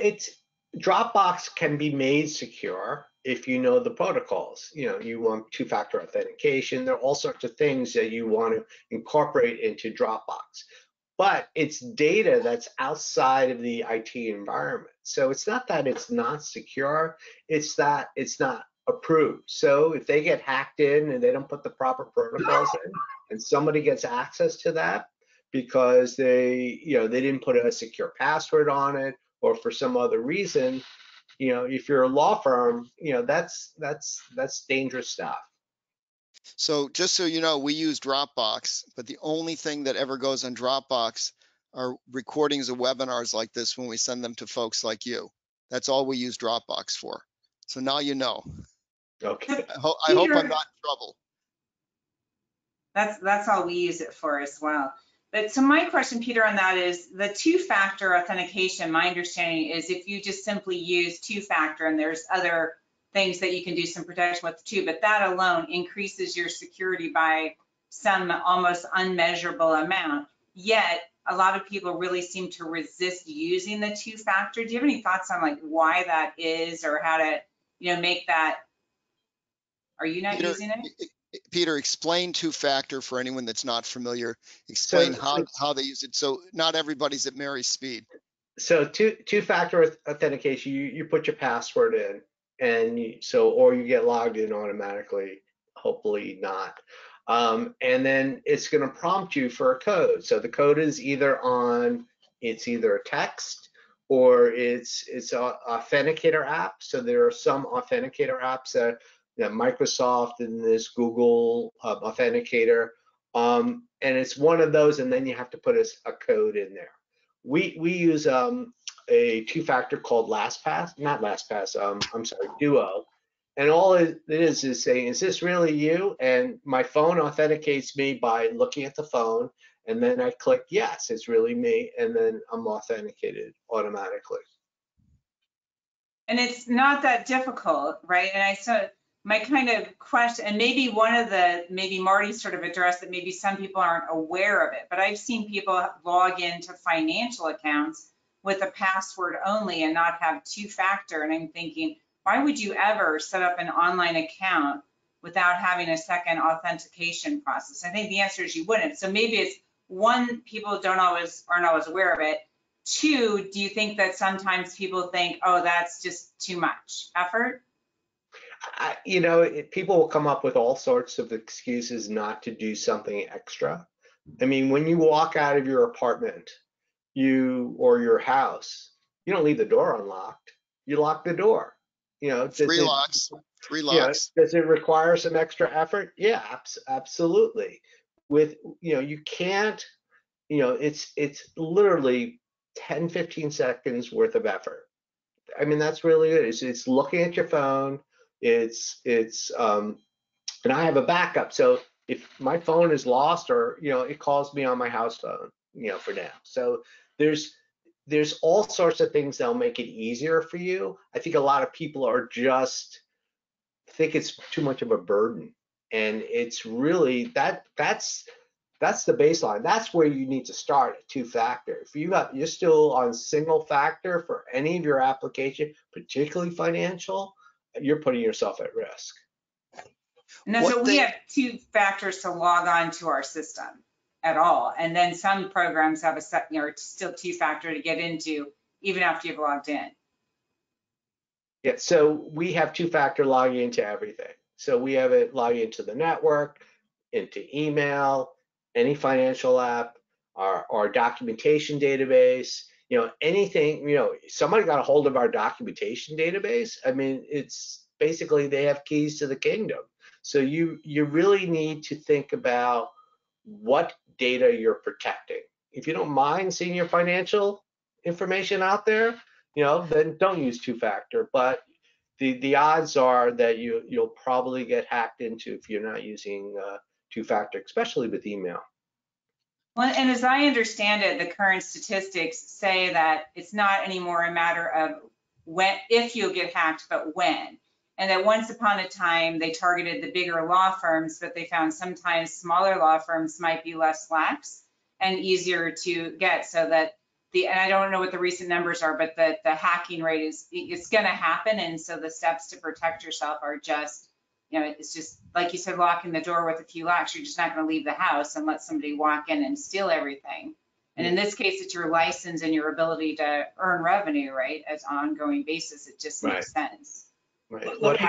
Dropbox can be made secure if you know the protocols. You want two-factor authentication. There are all sorts of things that you want to incorporate into Dropbox. But it's data that's outside of the IT environment. So it's not that it's not secure, it's that it's not approved. So if they get hacked in and they don't put the proper protocols in, and somebody gets access to that because they didn't put a secure password on it, or for some other reason, if you're a law firm, that's dangerous stuff. So just so you know, we use Dropbox, but the only thing that ever goes on Dropbox are recordings of webinars like this when we send them to folks like you. That's all we use Dropbox for. So now you know. Okay. I hope I'm not in trouble. That's all we use it for as well. But so my question, Peter, on that is the two-factor authentication. My understanding is if you just simply use two-factor, and there's other things that you can do some protection with too, but that alone increases your security by some almost unmeasurable amount. Yet a lot of people really seem to resist using the two-factor. Do you have any thoughts on like why that is, or how to, make that? Are you not using it? Peter, explain two-factor for anyone that's not familiar. Explain how they use it. So not everybody's at Mary's speed. So two-factor authentication, you put your password in, and or you get logged in automatically, hopefully not. And then it's going to prompt you for a code. So the code is either a text or it's an authenticator app. So there are some authenticator apps that Microsoft and this Google authenticator, and it's one of those, and then you have to put a code in there. We use a two-factor called Duo, and all it is saying, is this really you? And my phone authenticates me by looking at the phone, and then I click yes, it's really me, and then I'm authenticated automatically. And it's not that difficult, right? And so my kind of question, and maybe maybe Marty sort of addressed that maybe some people aren't aware of it, but I've seen people log into financial accounts with a password only and not have two-factor. And I'm thinking, why would you ever set up an online account without having a second authentication process? I think the answer is you wouldn't. So maybe it's one, people aren't always aware of it. Two, do you think that sometimes people think, oh, that's just too much effort? People will come up with all sorts of excuses not to do something extra. I mean, when you walk out of your apartment, or your house, you don't leave the door unlocked. You lock the door. Three locks. Does it require some extra effort? Yeah, absolutely. You can't. It's literally 10, 15 seconds worth of effort. I mean, that's really it. It's looking at your phone. And I have a backup. So if my phone is lost or, it calls me on my house phone, for now. So there's all sorts of things that'll make it easier for you. I think a lot of people are just think it's too much of a burden. And it's really that's the baseline. That's where you need to start at two-factor. If you're still on single factor for any of your application, particularly financial, you're putting yourself at risk. No, so we have two factors to log on to our system at all. And then some programs have still two-factor to get into even after you've logged in. Yeah, so we have two-factor logging into everything. So we have it log into the network, into email, any financial app, our documentation database, anything, somebody got a hold of our documentation database. I mean, it's basically they have keys to the kingdom. So you really need to think about what data you're protecting. If you don't mind seeing your financial information out there, then don't use two-factor. But the odds are that you'll probably get hacked into if you're not using two-factor, especially with email. Well, and as I understand it, the current statistics say that it's not anymore a matter of if you'll get hacked, but when. And that once upon a time, they targeted the bigger law firms, but they found sometimes smaller law firms might be less lax and easier to get. So that and I don't know what the recent numbers are, but the hacking rate it's going to happen. And so the steps to protect yourself are just, it's just like you said, locking the door with a few locks. You're just not going to leave the house and let somebody walk in and steal everything. And in this case, it's your license and your ability to earn revenue, right? As an ongoing basis, it just makes sense. Right. Let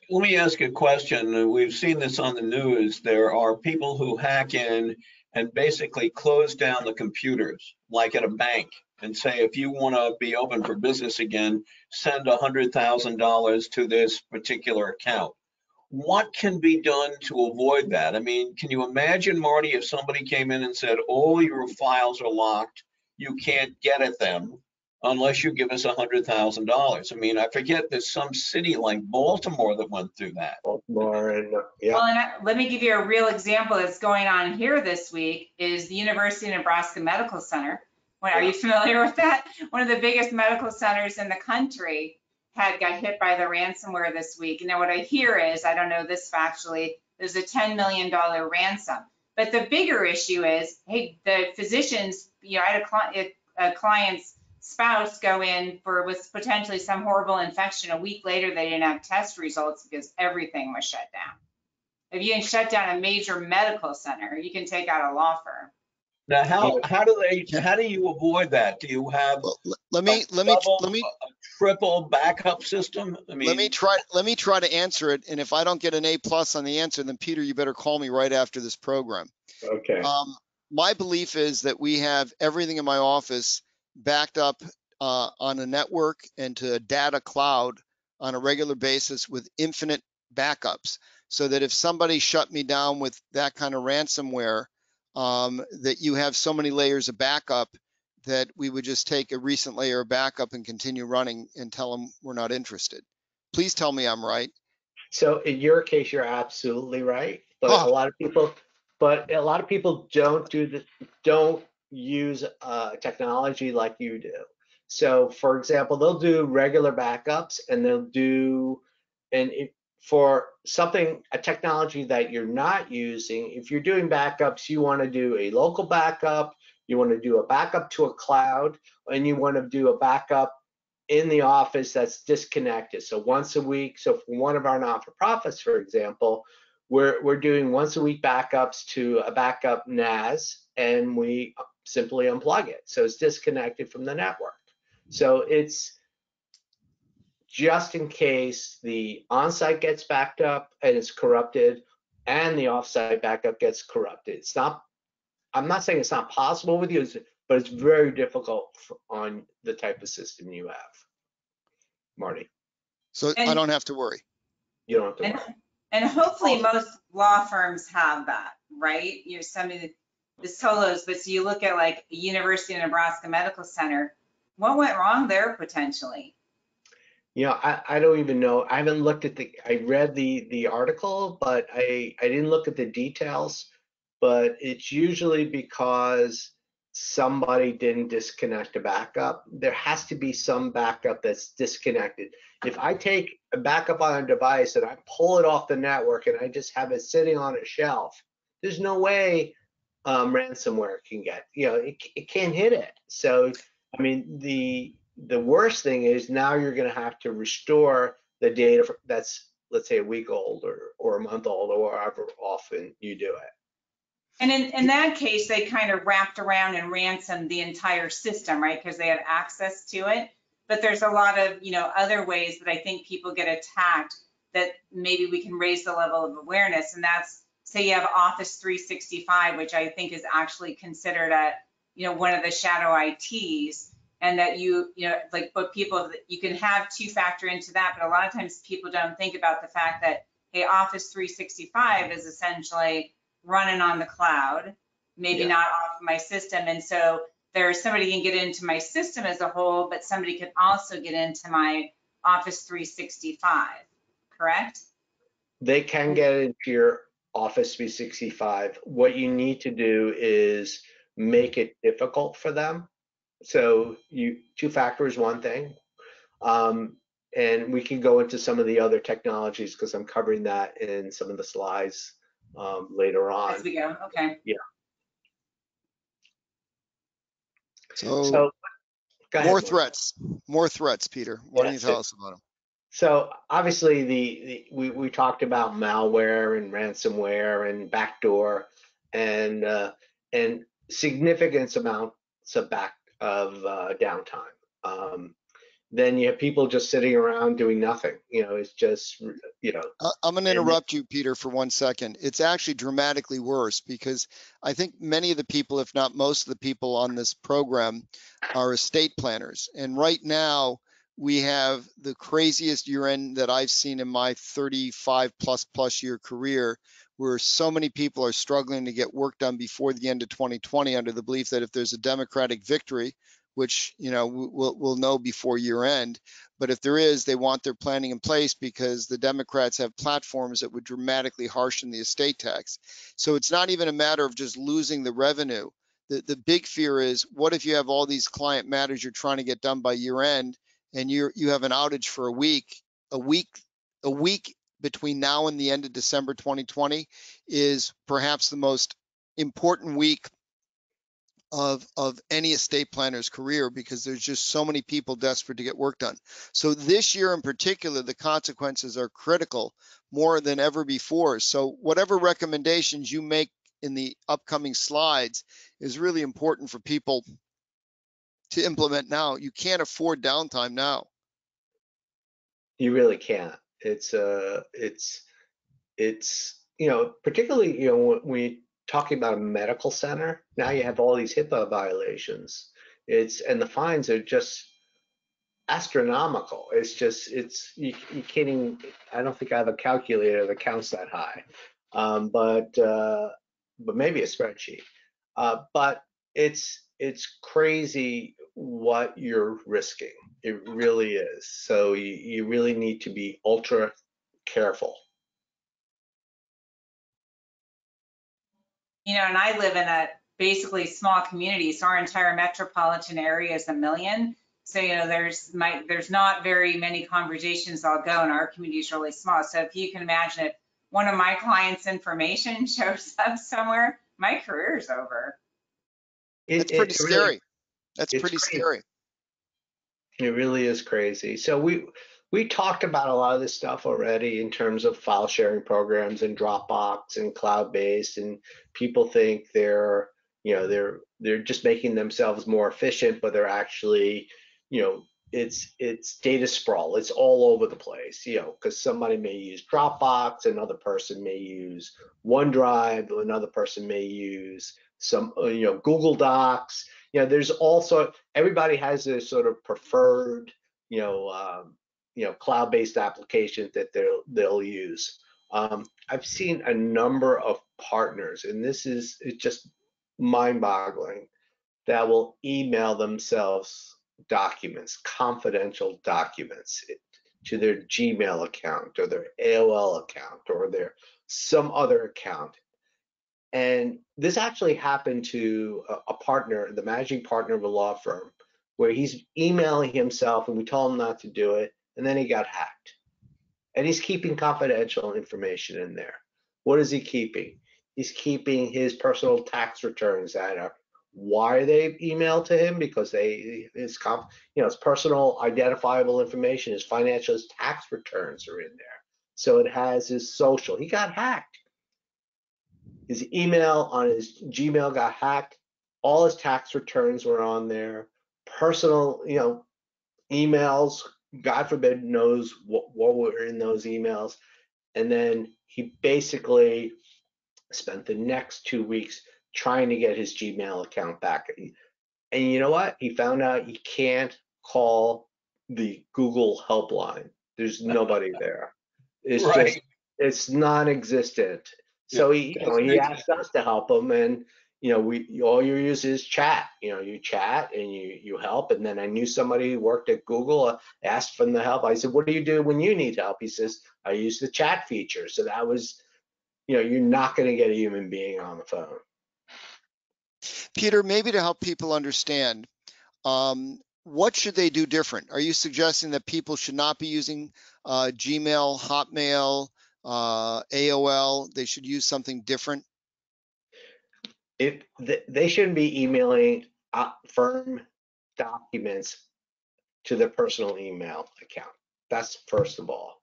me ask a question. We've seen this on the news. There are people who hack in and basically close down the computers, like at a bank, and say, if you want to be open for business again, send $100,000 to this particular account. What can be done to avoid that? I mean, can you imagine, Marty, if somebody came in and said, all your files are locked, you can't get at them unless you give us $100,000. I mean, I forget, there's some city like Baltimore that went through that. Baltimore, and yeah. Well, and let me give you a real example that's going on here this week is the University of Nebraska Medical Center. Are you familiar with that? One of the biggest medical centers in the country got hit by the ransomware this week. And now what I hear is, I don't know this factually, there's a $10 million ransom. But the bigger issue is, hey, the physicians, I had a client's spouse go in with potentially some horrible infection. A week later, they didn't have test results because everything was shut down. If you can shut down a major medical center, you can take out a law firm. Now, how do you avoid that? Do you have a triple backup system? I mean, let me try to answer it. And if I don't get an A+ on the answer, then Peter, you better call me right after this program. Okay. My belief is that we have everything in my office backed up on a network and to a data cloud on a regular basis with infinite backups, so that if somebody shut me down with that kind of ransomware, that you have so many layers of backup that we would just take a recent layer of backup and continue running and tell them we're not interested. Please tell me I'm right. So in your case, you're absolutely right. But a lot of people don't use technology like you do. So for example, they'll do regular backups and they'll do, for something, a technology that you're not using, if you're doing backups, you want to do a local backup, you want to do a backup to a cloud, and you want to do a backup in the office that's disconnected. So once a week, so for one of our not-for-profits, for example, we're doing once a week backups to a backup NAS, and we simply unplug it. So it's disconnected from the network. So it's just in case the on-site gets backed up and it's corrupted, and the off-site backup gets corrupted. It's not, I'm not saying it's not possible with you, but it's very difficult on the type of system you have, Marty. So I don't have to worry. You don't have to worry. And hopefully most law firms have that, right? You're some of the solos, but so you look at like the University of Nebraska Medical Center, what went wrong there potentially? You know, I don't even know. I haven't looked at I read the article, but I didn't look at the details. But it's usually because somebody didn't disconnect a backup. There has to be some backup that's disconnected. If I take a backup on a device and I pull it off the network and I just have it sitting on a shelf, there's no way ransomware can get, it can't hit it. So, I mean, the worst thing is now you're going to have to restore the data that's, let's say, a week old or a month old, or however often you do it. And in that case, they kind of wrapped around and ransomed the entire system, right? Because they had access to it. But there's a lot of, other ways that I think people get attacked that maybe we can raise the level of awareness. And that's, say you have Office 365, which I think is actually considered one of the shadow ITs. And that but you can have two-factor into that, but a lot of times people don't think about the fact that, hey, Office 365 is essentially running on the cloud, maybe not off my system. And so somebody can get into my system as a whole, but somebody can also get into my Office 365, correct? They can get into your Office 365. What you need to do is make it difficult for them. So two-factor is one thing. And we can go into some of the other technologies because I'm covering that in some of the slides later on. As we go, okay. Yeah. So go ahead, more threats, Peter. Why don't you tell us about them? So obviously we talked about malware and ransomware and backdoor and significant amounts of downtime. Then you have people just sitting around doing nothing. It's just, I'm going to interrupt you, Peter, for 1 second. It's actually dramatically worse because I think many of the people, if not most of the people on this program, are estate planners. And right now, we have the craziest year end that I've seen in my 35 plus year career, where so many people are struggling to get work done before the end of 2020 under the belief that if there's a Democratic victory, which we'll know before year end, but if there is, they want their planning in place because the Democrats have platforms that would dramatically harshen the estate tax. So it's not even a matter of just losing the revenue. The big fear is, what if you have all these client matters you're trying to get done by year end, and you have an outage for a week between now and the end of December 2020 is perhaps the most important week of any estate planner's career, because there's just so many people desperate to get work done. So this year in particular, the consequences are critical more than ever before. So whatever recommendations you make in the upcoming slides is really important for people to implement now. You can't afford downtime now. You really can't. It's particularly, when we talking about a medical center, now you have all these HIPAA violations. And the fines are just astronomical. You can't even, I don't think I have a calculator that counts that high, but maybe a spreadsheet. But it's crazy what you're risking. It really is. So you really need to be ultra careful. And I live in a basically small community, so our entire metropolitan area is 1 million. So, there's not very many conversations I'll go, and our community is really small. So if you can imagine if one of my clients' information shows up somewhere, my career's over. That's pretty scary. That's it's pretty crazy. scary. It really is crazy. So we talked about a lot of this stuff already in terms of file sharing programs and Dropbox and cloud-based, and people think they're just making themselves more efficient, but they're actually, it's data sprawl. It's all over the place, because somebody may use Dropbox, another person may use OneDrive, another person may use some, Google Docs. There's also, everybody has a sort of preferred, cloud-based applications that they'll use. I've seen a number of partners, and it's just mind-boggling, that will email themselves documents, confidential documents, to their Gmail account or their AOL account or their some other account. And this actually happened to a partner, the managing partner of a law firm, where he's emailing himself, and we told him not to do it, and then he got hacked. And he's keeping confidential information in there. What is he keeping? He's keeping his personal tax returns that are, why are they emailed to him? Because his personal identifiable information, his financial, his tax returns are in there. So it has his social. He got hacked. His email on his Gmail got hacked. All his tax returns were on there. Personal, emails, God forbid knows what were in those emails. And then he basically spent the next 2 weeks trying to get his Gmail account back. And you know what? He found out he can't call the Google helpline. There's nobody there. It's Right. just, it's non-existent. So he asked us to help him, and all you use is chat. You chat and you help. And then I knew somebody who worked at Google, asked for the help. I said, "What do you do when you need help?" He says, "I use the chat feature." So that was, you're not going to get a human being on the phone. Peter, maybe to help people understand, what should they do different? Are you suggesting that people should not be using Gmail, Hotmail, AOL? They should use something different? They shouldn't be emailing firm documents to their personal email account. That's first of all.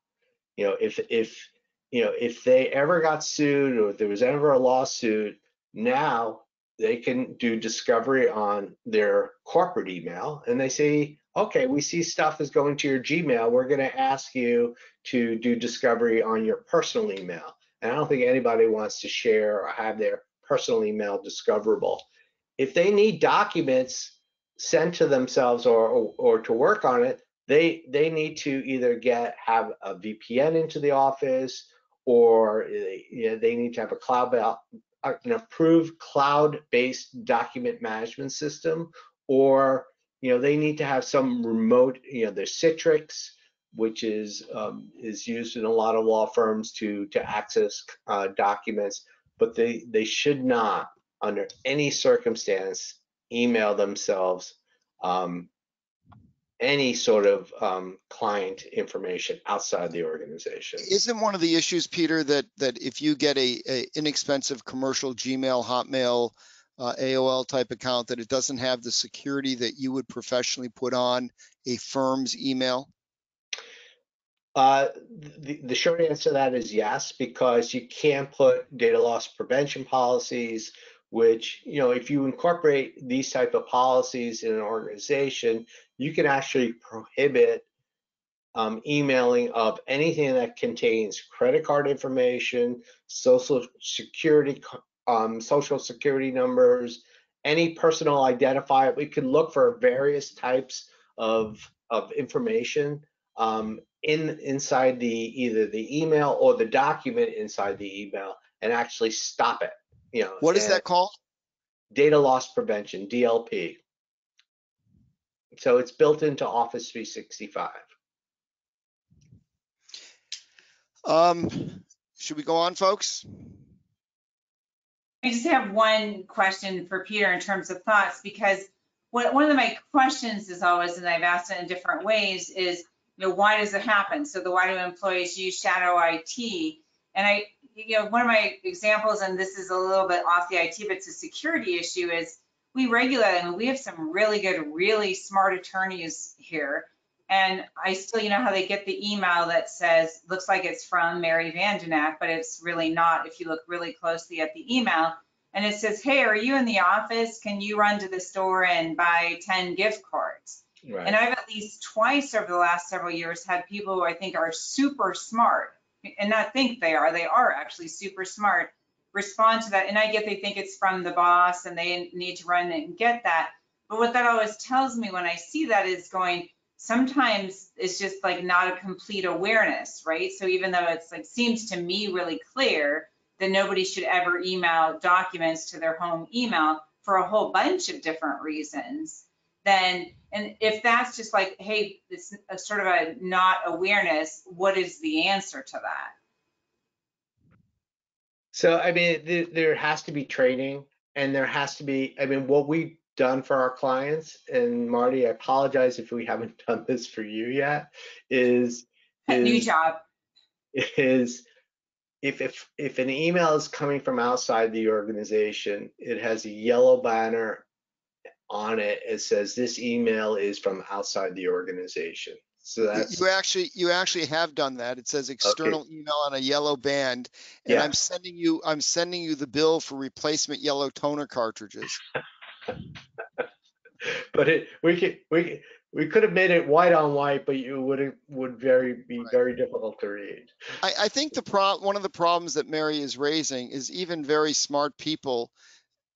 If they ever got sued or if there was ever a lawsuit, now they can do discovery on their corporate email, and they say, okay, we see stuff is going to your Gmail. We're going to ask you to do discovery on your personal email. And I don't think anybody wants to share or have their personal email discoverable. If they need documents sent to themselves or to work on it, they need to either have a VPN into the office, or they need to have an approved cloud-based document management system, or they need to have some remote, there's Citrix, which is used in a lot of law firms to access documents, but they should not, under any circumstance, email themselves any sort of client information outside the organization. Isn't one of the issues, Peter, that if you get a inexpensive commercial Gmail, Hotmail, AOL type account, that it doesn't have the security that you would professionally put on a firm's email? The short answer to that is yes, because you can't put data loss prevention policies, which, if you incorporate these type of policies in an organization, you can actually prohibit emailing of anything that contains credit card information, social security numbers, any personal identifier. We can look for various types of information inside either the email or the document inside the email, and actually stop it. What is that called? Data loss prevention, DLP. So it's built into Office 365. Should we go on, folks? I just have one question for Peter in terms of thoughts, because one of my questions is always, and I've asked it in different ways, is, why does it happen? So why do employees use shadow IT? And one of my examples, and this is a little bit off the IT, but it's a security issue, is we regulate, and we have some really good, really smart attorneys here. And I still, how they get the email that says, looks like it's from Mary Vandenack, but it's really not if you look really closely at the email. And it says, hey, are you in the office? Can you run to the store and buy 10 gift cards? Right. And I've at least twice over the last several years had people who I think are super smart, and not think they are actually super smart, respond to that. And I get they think it's from the boss and they need to run and get that. But what that always tells me when I see that is going, sometimes it's just like not a complete awareness, right? So even though it's like, seems to me really clear that nobody should ever email documents to their home email for a whole bunch of different reasons, then, and if that's just like, hey, it's a sort of a not awareness, what is the answer to that? So, I mean, there has to be training, and there has to be, I mean, what we've done for our clients, and Marty, I apologize if we haven't done this for you yet, is new job. Is if an email is coming from outside the organization, it has a yellow banner on it. It says this email is from outside the organization. So that's you actually have done that. It says external email on a yellow band, and yeah. I'm sending you the bill for replacement yellow toner cartridges. But we could have made it white on white, but you would be very difficult to read. I think one of the problems that Mary is raising is even very smart people,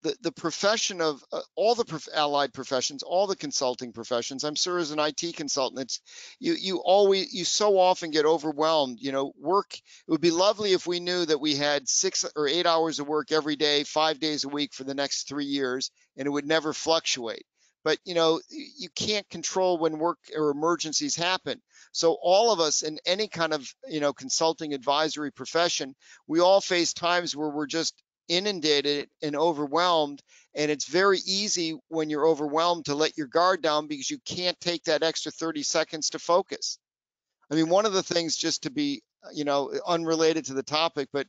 the profession of all the allied professions, all the consulting professions. I'm sure as an IT consultant, you so often get overwhelmed. Work. It would be lovely if we knew that we had 6 or 8 hours of work every day, 5 days a week for the next 3 years, and it would never fluctuate. But you can't control when work or emergencies happen. So all of us in any kind of consulting advisory profession, we all face times where we're just inundated and overwhelmed, and it's very easy when you're overwhelmed to let your guard down because you can't take that extra 30 seconds to focus. I mean, one of the things, just to be unrelated to the topic, but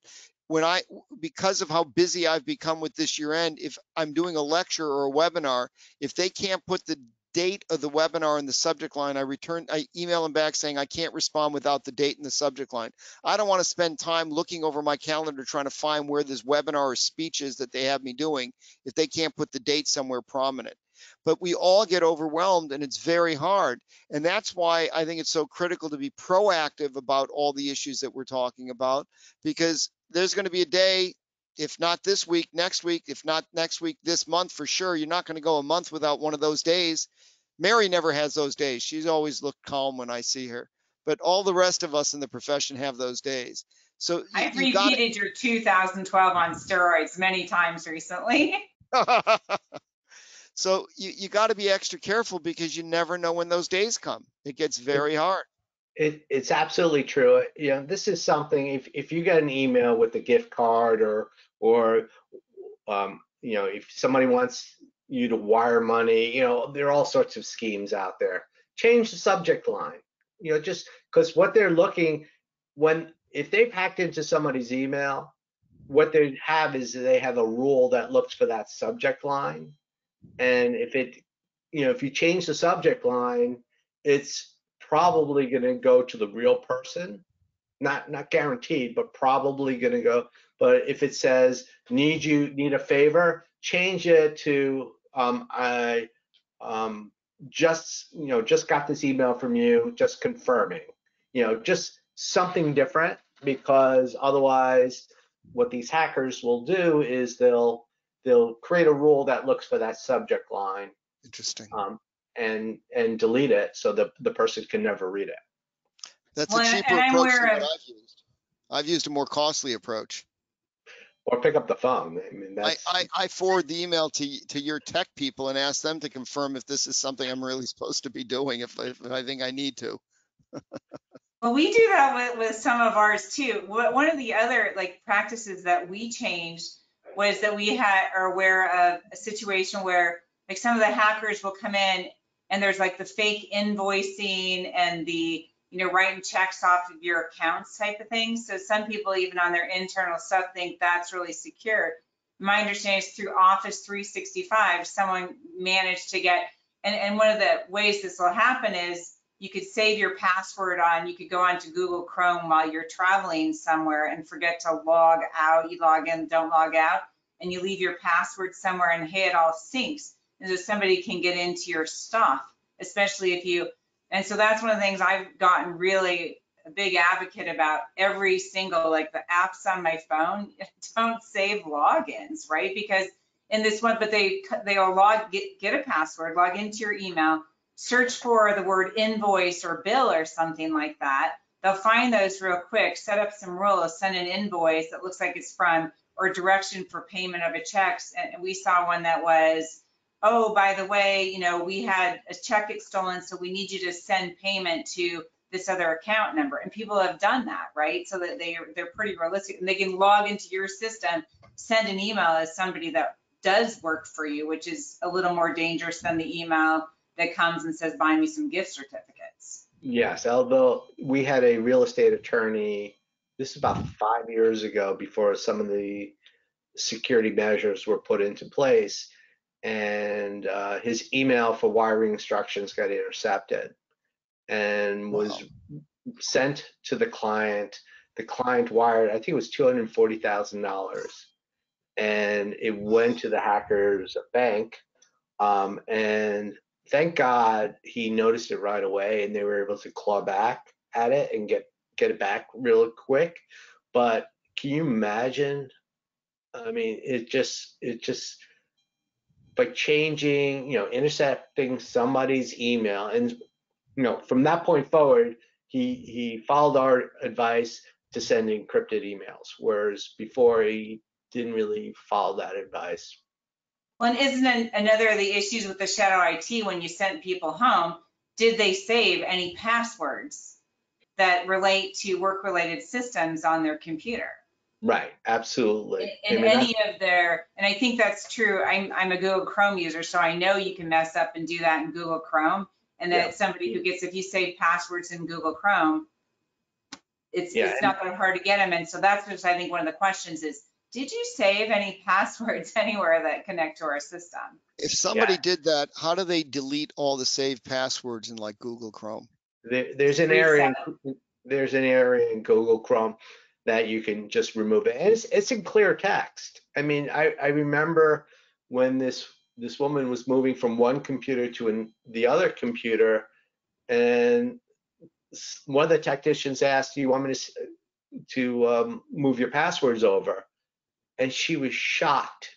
because of how busy I've become with this year end, if I'm doing a lecture or a webinar, if they can't put the date of the webinar in the subject line, I email them back saying I can't respond without the date in the subject line. I don't want to spend time looking over my calendar trying to find where this webinar or speech is that they have me doing if they can't put the date somewhere prominent. But we all get overwhelmed, and it's very hard. And that's why I think it's so critical to be proactive about all the issues that we're talking about, because there's going to be a day, if not this week, next week, if not next week, this month for sure. You're not going to go a month without one of those days. Mary never has those days. She's always looked calm when I see her. But all the rest of us in the profession have those days. So I've repeated your 2012 on steroids many times recently. So you got to be extra careful because you never know when those days come. It gets very hard. It's absolutely true. This is something, if you get an email with a gift card or if somebody wants you to wire money, there are all sorts of schemes out there. Change the subject line, just because what they're looking, if they've hacked into somebody's email, what they have is they have a rule that looks for that subject line. And if you change the subject line, it's probably going to go to the real person. Not guaranteed, but probably going to go. But if it says need a favor, change it to I just got this email from you, just confirming. Just something different, because otherwise, what these hackers will do is they'll create a rule that looks for that subject line. Interesting. And delete it so the person can never read it. That's a cheaper approach than what I've used. I've used a more costly approach. Or pick up the phone. I mean, I forward the email to your tech people and ask them to confirm if this is something I'm really supposed to be doing, if I think I need to. Well, we do that with some of ours too. One of the other practices that we changed was that we are aware of a situation where like some of the hackers will come in and there's like the fake invoicing and the, writing checks off of your accounts type of thing. So some people even on their internal stuff think that's really secure. My understanding is through Office 365, someone managed to get, and one of the ways this will happen is you could save your password you could go onto Google Chrome while you're traveling somewhere and forget to log out. You log in, don't log out, and you leave your password somewhere and hey, it all syncs. And so somebody can get into your stuff, especially if you, and so that's one of the things I've gotten really a big advocate about. Every single, like the apps on my phone, don't save logins, right? Because in this one, but they'll get a password, log into your email, search for the word invoice or bill or something like that. They'll find those real quick, set up some rules, send an invoice that looks like it's from, or direction for payment of a check. And we saw one that was, oh, by the way, we had a check get stolen, so we need you to send payment to this other account number. And people have done that, right? So that they're pretty realistic, and they can log into your system, send an email as somebody that does work for you, which is a little more dangerous than the email that comes and says, buy me some gift certificates. Yes, although we had a real estate attorney, this is about 5 years ago, before some of the security measures were put into place, and his email for wiring instructions got intercepted and was sent to the client. The client wired, I think it was $240,000, and it went to the hacker's bank. And thank God he noticed it right away, and they were able to claw back at it and get it back real quick. But can you imagine? I mean, it just by changing, intercepting somebody's email, and from that point forward, he followed our advice to send encrypted emails, whereas before he didn't really follow that advice. Well, and isn't another of the issues with the shadow IT when you sent people home? Did they save any passwords that relate to work-related systems on their computer? Right, absolutely. In any of their, and I think that's true. I'm a Google Chrome user, so I know you can mess up and do that in Google Chrome. And then it's somebody who gets, if you save passwords in Google Chrome, it's not that hard to get them. And so that's just, I think, one of the questions is, did you save any passwords anywhere that connect to our system? If somebody did that, how do they delete all the saved passwords in like Google Chrome? There's an area in Google Chrome that you can just remove it, and it's in clear text. I mean, I remember when this woman was moving from one computer to the other computer, and one of the technicians asked, "Do you want me to move your passwords over?" And she was shocked.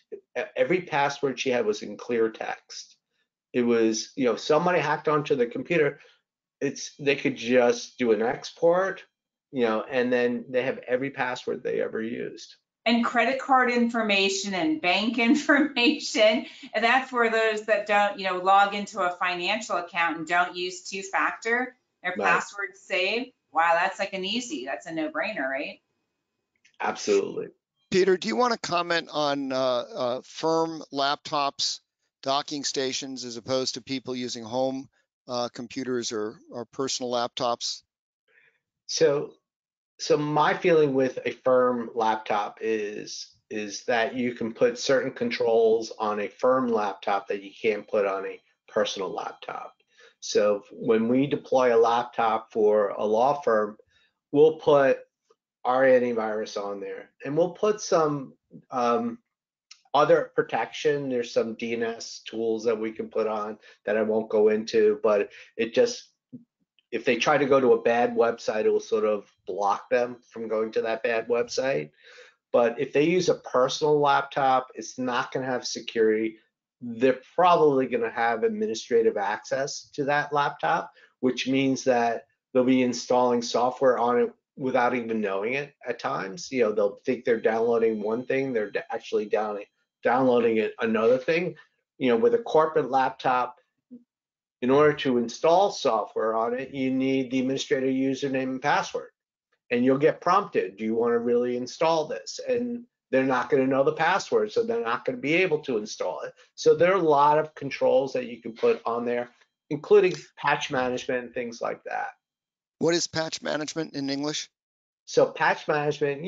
Every password she had was in clear text. It was, somebody hacked onto the computer. They could just do an export, and then they have every password they ever used. And credit card information and bank information. And that's where those that don't, log into a financial account and don't use two-factor, their passwords saved. Wow, that's like that's a no-brainer, right? Absolutely. Peter, do you want to comment on firm laptops, docking stations, as opposed to people using home computers or personal laptops? So my feeling with a firm laptop is that you can put certain controls on a firm laptop that you can't put on a personal laptop. So when we deploy a laptop for a law firm, we'll put our antivirus on there, and we'll put some other protection. There's some DNS tools that we can put on that I won't go into, but if they try to go to a bad website, it will sort of block them from going to that bad website. But if they use a personal laptop, it's not going to have security. They're probably going to have administrative access to that laptop, which means that they'll be installing software on it without even knowing it at times. They'll think they're downloading one thing, they're actually downloading another thing. With a corporate laptop, in order to install software on it, you need the administrator username and password, and you'll get prompted, do you want to really install this? And they're not going to know the password, so they're not going to be able to install it. So there are a lot of controls that you can put on there, including patch management and things like that. What is patch management in English? So patch management,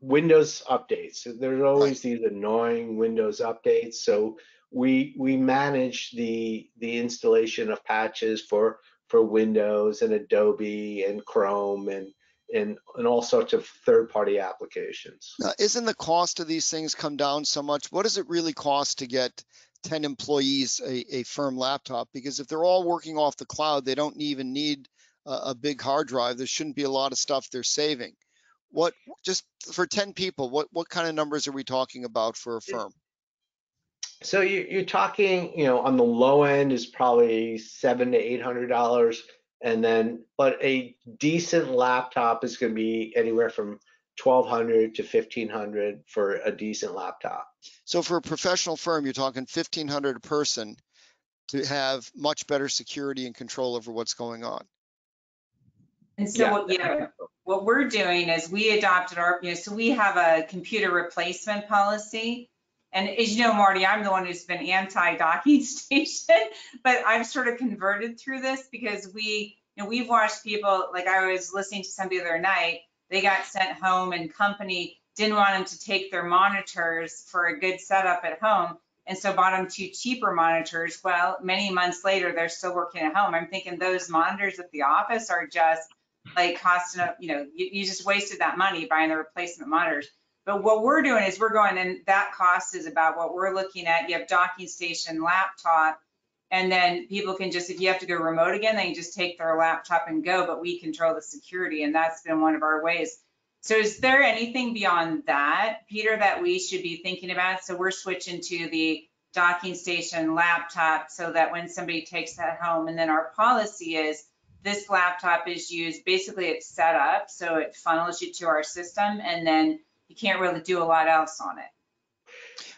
Windows updates. There's Right. always these annoying Windows updates. So we manage the installation of patches for Windows and Adobe and Chrome and all sorts of third-party applications. Now, isn't the cost of these things come down so much? What does it really cost to get 10 employees a firm laptop? Because if they're all working off the cloud, they don't even need a big hard drive. There shouldn't be a lot of stuff they're saving. What, just for 10 people, what kind of numbers are we talking about for a firm? So you're talking, on the low end is probably $700 to $800, and then, but a decent laptop is going to be anywhere from $1,200 to $1,500 for a decent laptop. So for a professional firm, you're talking $1,500 a person to have much better security and control over what's going on. And so, what we're doing is we adopted so we have a computer replacement policy. And as you know, Marty, I'm the one who's been anti-docking station, but I've sort of converted through this because we've watched people, like I was listening to somebody the other night, they got sent home and company didn't want them to take their monitors for a good setup at home. And so bought them 2 cheaper monitors. Well, many months later, they're still working at home. I'm thinking those monitors at the office are just like costing, you just wasted that money buying the replacement monitors. But what we're doing is we're going, and that cost is about what we're looking at. You have docking station, laptop, and then people can just, if you have to go remote again, they can just take their laptop and go, but we control the security, and that's been one of our ways. So is there anything beyond that, Peter, that we should be thinking about? So we're switching to the docking station laptop so that when somebody takes that home, and then our policy is this laptop is used, basically it's set up, so it funnels you to our system, and then you can't really do a lot else on it.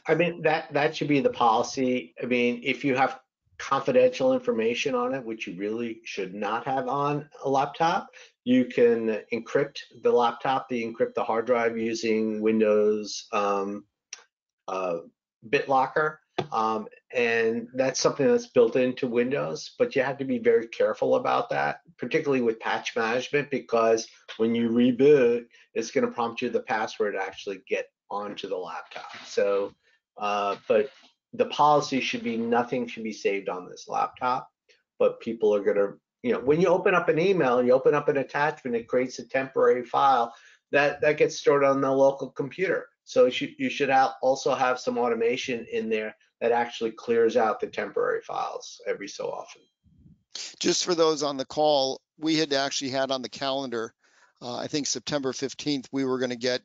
I mean, that should be the policy. I mean, if you have confidential information on it, which you really should not have on a laptop, you can encrypt the laptop, encrypt the hard drive using Windows BitLocker. And that's something that's built into Windows, but you have to be very careful about that, particularly with patch management, because when you reboot, it's going to prompt you the password to actually get onto the laptop. So, but the policy should be nothing should be saved on this laptop, but people are going to, when you open up an email, you open up an attachment, it creates a temporary file that gets stored on the local computer. So you should also have some automation in there that actually clears out the temporary files every so often. Just for those on the call, we had actually had on the calendar, I think September 15th, we were going to get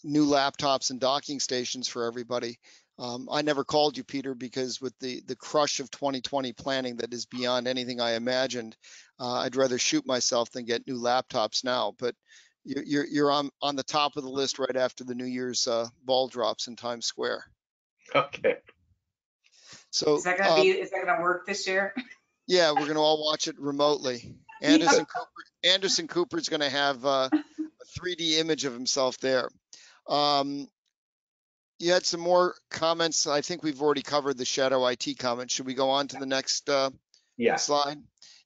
new laptops and docking stations for everybody. I never called you, Peter, because with the crush of 2020 planning that is beyond anything I imagined, I'd rather shoot myself than get new laptops now. But you're on the top of the list right after the New Year's ball drops in Times Square. Okay. So is that gonna work this year? Yeah, we're gonna all watch it remotely. Anderson Cooper's gonna have a 3D image of himself there. You had some more comments. I think we've already covered the shadow IT comments. Should we go on to the next slide?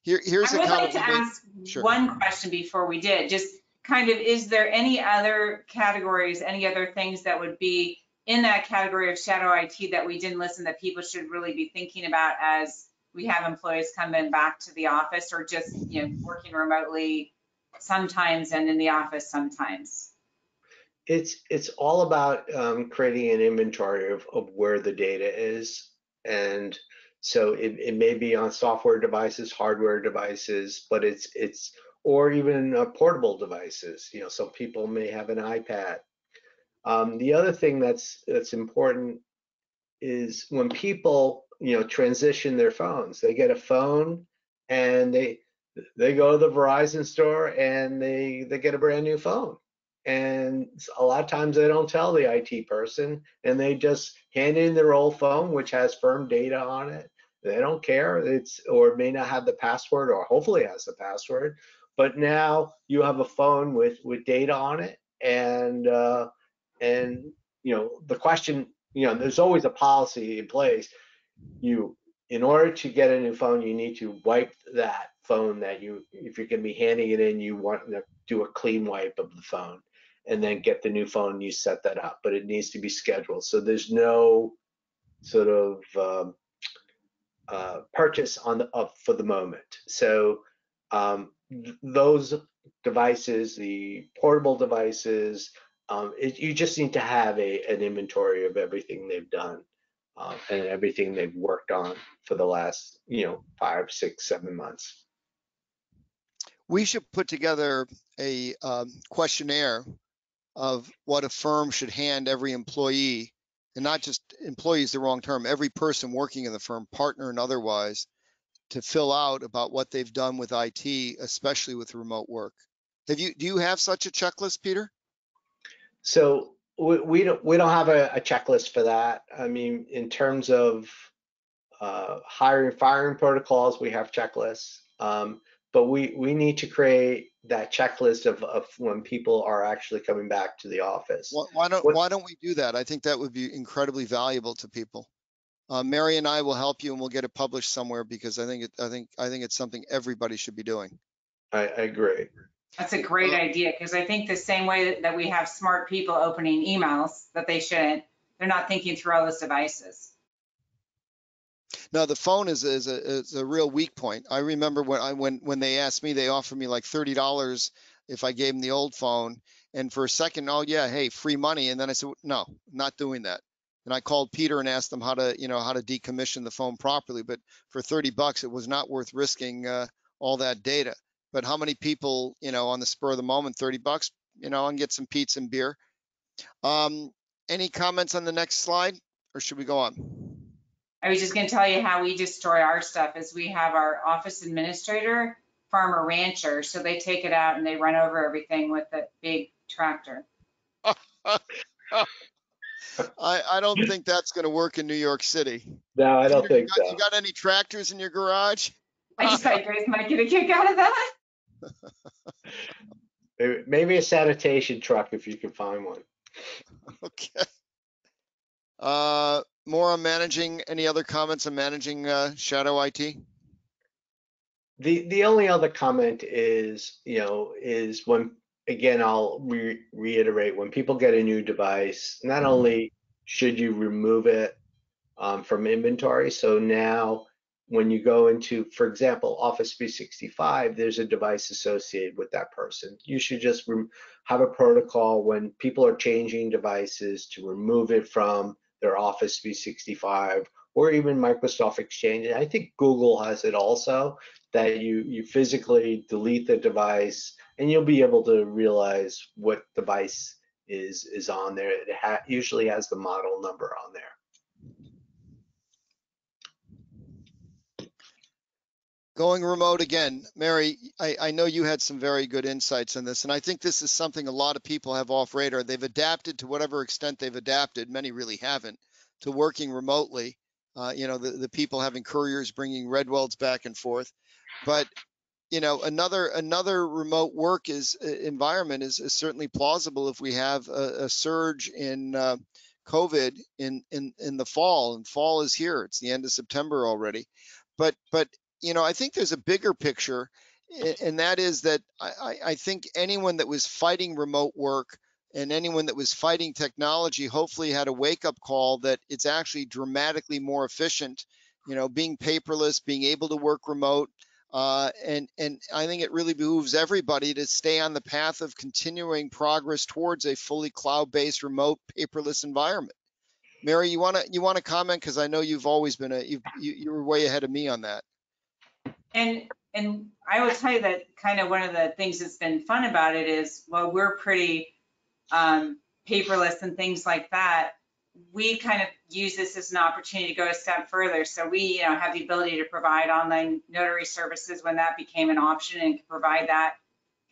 Here's I would like to ask one question before we did. Just kind of, is there any other categories, any other things that would be in that category of shadow IT that we didn't listen that people should really be thinking about as we have employees coming back to the office, or just working remotely sometimes and in the office sometimes? It's all about creating an inventory of where the data is, and so it may be on software devices, hardware devices, but it's or even portable devices. Some people may have an iPad. The other thing that's important is when people transition their phones. They get a phone and they go to the Verizon store and they get a brand new phone. And a lot of times they don't tell the IT person, and they just hand in their old phone, which has firm data on it. They don't care. Or it may not have the password, or hopefully has the password. But now you have a phone with data on it, and And, the question, there's always a policy in place. In order to get a new phone, you need to wipe that phone if you're going to be handing it in, you want to do a clean wipe of the phone and then get the new phone and you set that up, but it needs to be scheduled. So there's no sort of purchase for the moment. So those devices, the portable devices, you just need to have an inventory of everything they've done and everything they've worked on for the last 5, 6, 7 months. We should put together a questionnaire of what a firm should hand every employee, and not just employee is the wrong term, every person working in the firm, partner and otherwise, to fill out about what they've done with IT, especially with remote work. Do you have such a checklist, Peter? So we don't have a checklist for that. I mean, in terms of hiring, firing protocols, we have checklists. But we need to create that checklist of when people are actually coming back to the office. Why don't we do that? I think that would be incredibly valuable to people. Mary and I will help you, and we'll get it published somewhere, because I think it's something everybody should be doing. I agree. That's a great idea, because I think the same way that we have smart people opening emails that they shouldn't, they're not thinking through all those devices. No, the phone is a real weak point. I remember when they asked me, they offered me like $30 if I gave them the old phone, and for a second, oh yeah, hey, free money, and then I said, no, not doing that. And I called Peter and asked him how to decommission the phone properly. But for $30, it was not worth risking all that data. But how many people, on the spur of the moment, $30, and get some pizza and beer. Any comments on the next slide, or should we go on? I was just going to tell you how we destroy our stuff is we have our office administrator, farmer rancher. So they take it out and they run over everything with a big tractor. I don't think that's going to work in New York City. No, I don't think so. You got any tractors in your garage? I just thought you guys might get a kick out of that. Maybe a sanitation truck if you can find one. Okay. More on managing. Any other comments on managing shadow IT? The only other comment is when, again, I'll reiterate, when people get a new device, not only should you remove it from inventory. So now when you go into, for example, Office 365, there's a device associated with that person. You should just have a protocol when people are changing devices to remove it from their Office 365 or even Microsoft Exchange. And I think Google has it also, that you physically delete the device and you'll be able to realize what device is on there. It usually has the model number on there. Going remote again, Mary, I know you had some very good insights on this, and I think this is something a lot of people have off radar. They've adapted to whatever extent they've adapted. Many really haven't, to working remotely. The people having couriers bringing red welds back and forth. But another remote work environment is certainly plausible if we have a surge in COVID in the fall, and fall is here. It's the end of September already. But I think there's a bigger picture, and that is that I think anyone that was fighting remote work and anyone that was fighting technology hopefully had a wake-up call that it's actually dramatically more efficient, being paperless, being able to work remote. And I think it really behooves everybody to stay on the path of continuing progress towards a fully cloud-based, remote, paperless environment. Mary, you want to comment, because I know you've always been you were way ahead of me on that. And I will tell you that kind of one of the things that's been fun about it is, while we're pretty paperless and things like that, we kind of use this as an opportunity to go a step further. So we have the ability to provide online notary services when that became an option, and can provide that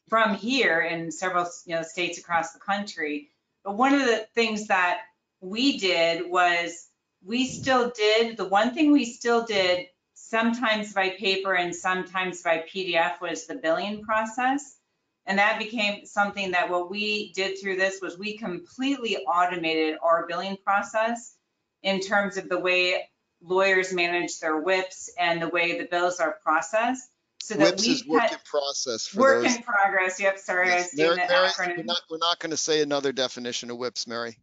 from here in several states across the country. But one of the things that we did was the one thing we still did sometimes by paper and sometimes by PDF was the billing process. And that became something that what we did through this was we completely automated our billing process in terms of the way lawyers manage their WIPs and the way the bills are processed. So that WIPs is work in process for work those. in progress. Yep, sorry, I was doing the acronym. We're not going to say another definition of WIPs, Mary.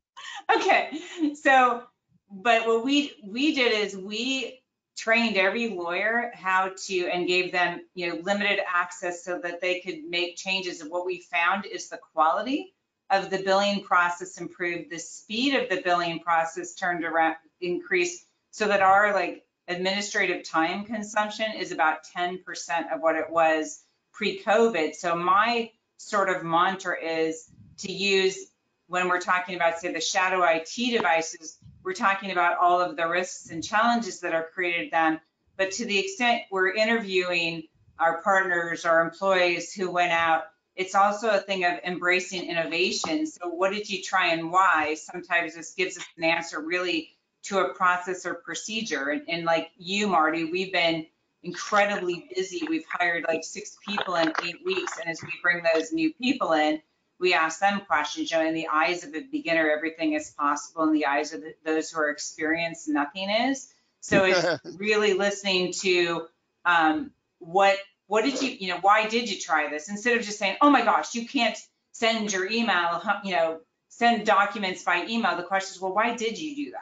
Okay, so, but what we did is we trained every lawyer how to, and gave them, limited access so that they could make changes. And what we found is the quality of the billing process improved, the speed of the billing process turned around, increased, so that our administrative time consumption is about 10% of what it was pre-COVID. So my sort of mantra is to use, when we're talking about, say, the shadow IT devices, we're talking about all of the risks and challenges that are created then. But to the extent we're interviewing our partners, our employees who went out, it's also a thing of embracing innovation. So what did you try and why? Sometimes this gives us an answer really to a process or procedure. And like you, Marty, we've been incredibly busy. We've hired like 6 people in 8 weeks. And as we bring those new people in, we ask them questions. In the eyes of a beginner, everything is possible. In the eyes of those who are experienced, nothing is. So it's really listening to what did you, why did you try this? Instead of just saying, oh my gosh, you can't send your email, send documents by email. The question is, well, why did you do that?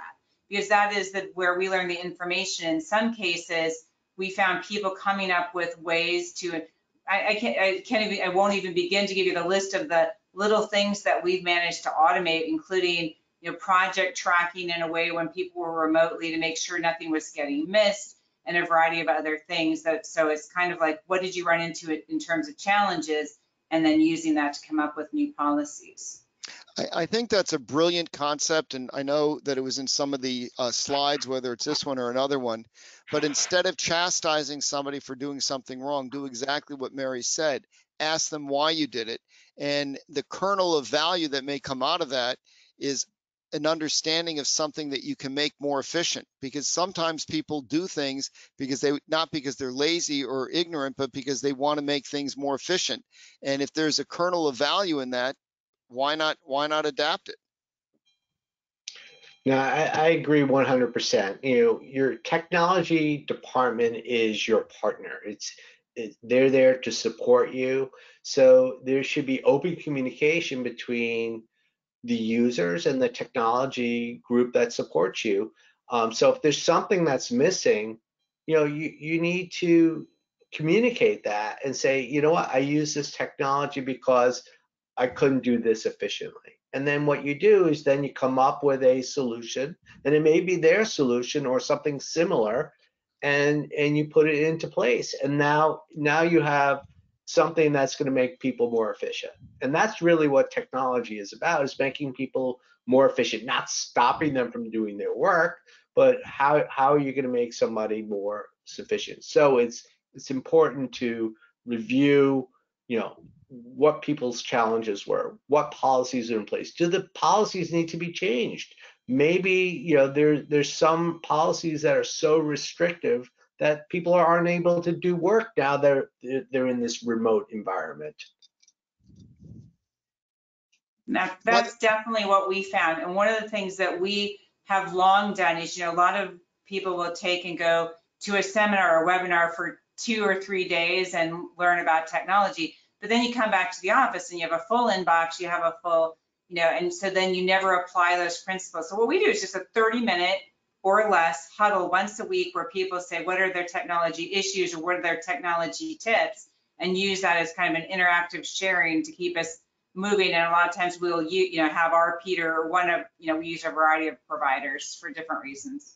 Because that is where we learn the information. In some cases, we found people coming up with ways to, I won't even begin to give you the list of the little things that we've managed to automate, including project tracking in a way when people were remotely to make sure nothing was getting missed, and a variety of other things. So it's kind of like, what did you run into it in terms of challenges, and then using that to come up with new policies. I think that's a brilliant concept, and I know that it was in some of the slides, whether it's this one or another one, but instead of chastising somebody for doing something wrong, do exactly what Mary said. Ask them why you did it. And the kernel of value that may come out of that is an understanding of something that you can make more efficient, because sometimes people do things not because they're lazy or ignorant, but because they want to make things more efficient. And if there's a kernel of value in that, why not adapt it? No, I agree 100%. Your technology department is your partner. They're there to support you. So there should be open communication between the users and the technology group that supports you. So if there's something that's missing, you need to communicate that and say, you know what, I use this technology because I couldn't do this efficiently. And then what you do is then you come up with a solution, and it may be their solution or something similar, and you put it into place. And now you have something that's going to make people more efficient. And that's really what technology is about, is making people more efficient, not stopping them from doing their work, but how are you going to make somebody more sufficient? So it's important to review, what people's challenges were, what policies are in place. Do the policies need to be changed? Maybe there's some policies that are so restrictive that people aren't able to do work now they're in this remote environment. That's definitely what we found. And one of the things that we have long done is, a lot of people will take and go to a seminar or webinar for 2 or 3 days and learn about technology. But then you come back to the office and you have a full inbox, you have a full, and so then you never apply those principles. So what we do is just a 30-minute or less huddle once a week where people say what are their technology issues or what are their technology tips, and use that as kind of an interactive sharing to keep us moving. And a lot of times we'll have our Peter or one of, we use a variety of providers for different reasons.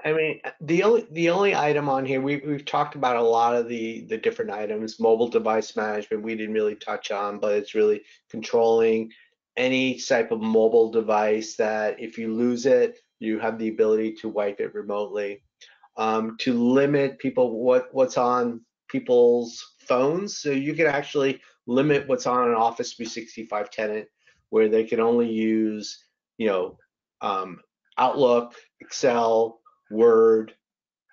I mean, the only item on here, we've talked about a lot of the different items. Mobile device management we didn't really touch on, but it's really controlling any type of mobile device that if you lose it, you have the ability to wipe it remotely. To limit what's on people's phones, so you can actually limit what's on an Office 365 tenant, where they can only use Outlook, Excel, Word,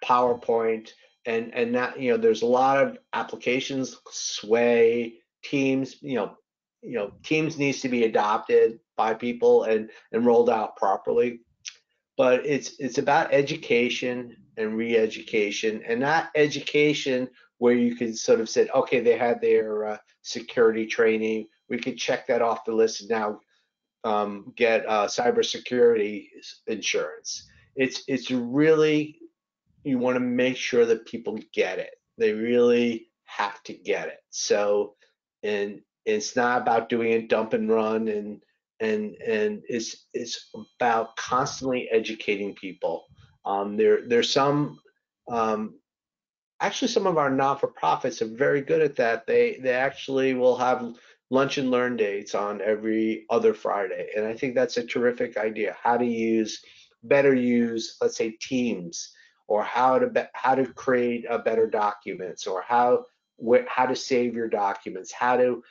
PowerPoint, and that, you know, there's a lot of applications, Sway, Teams, Teams needs to be adopted by people and rolled out properly. But it's about education and re-education, and not education where you could sort of say, okay, they had their security training, we could check that off the list and now get cybersecurity insurance. It's really, you want to make sure that people get it. They really have to get it. So, and it's not about doing a dump and run, and it's about constantly educating people. There's some actually some of our not-for-profits are very good at that. They actually will have lunch and learn dates on every other Friday, and I think that's a terrific idea. How to better use, let's say, Teams, or how to create better documents, or how to save your documents, how to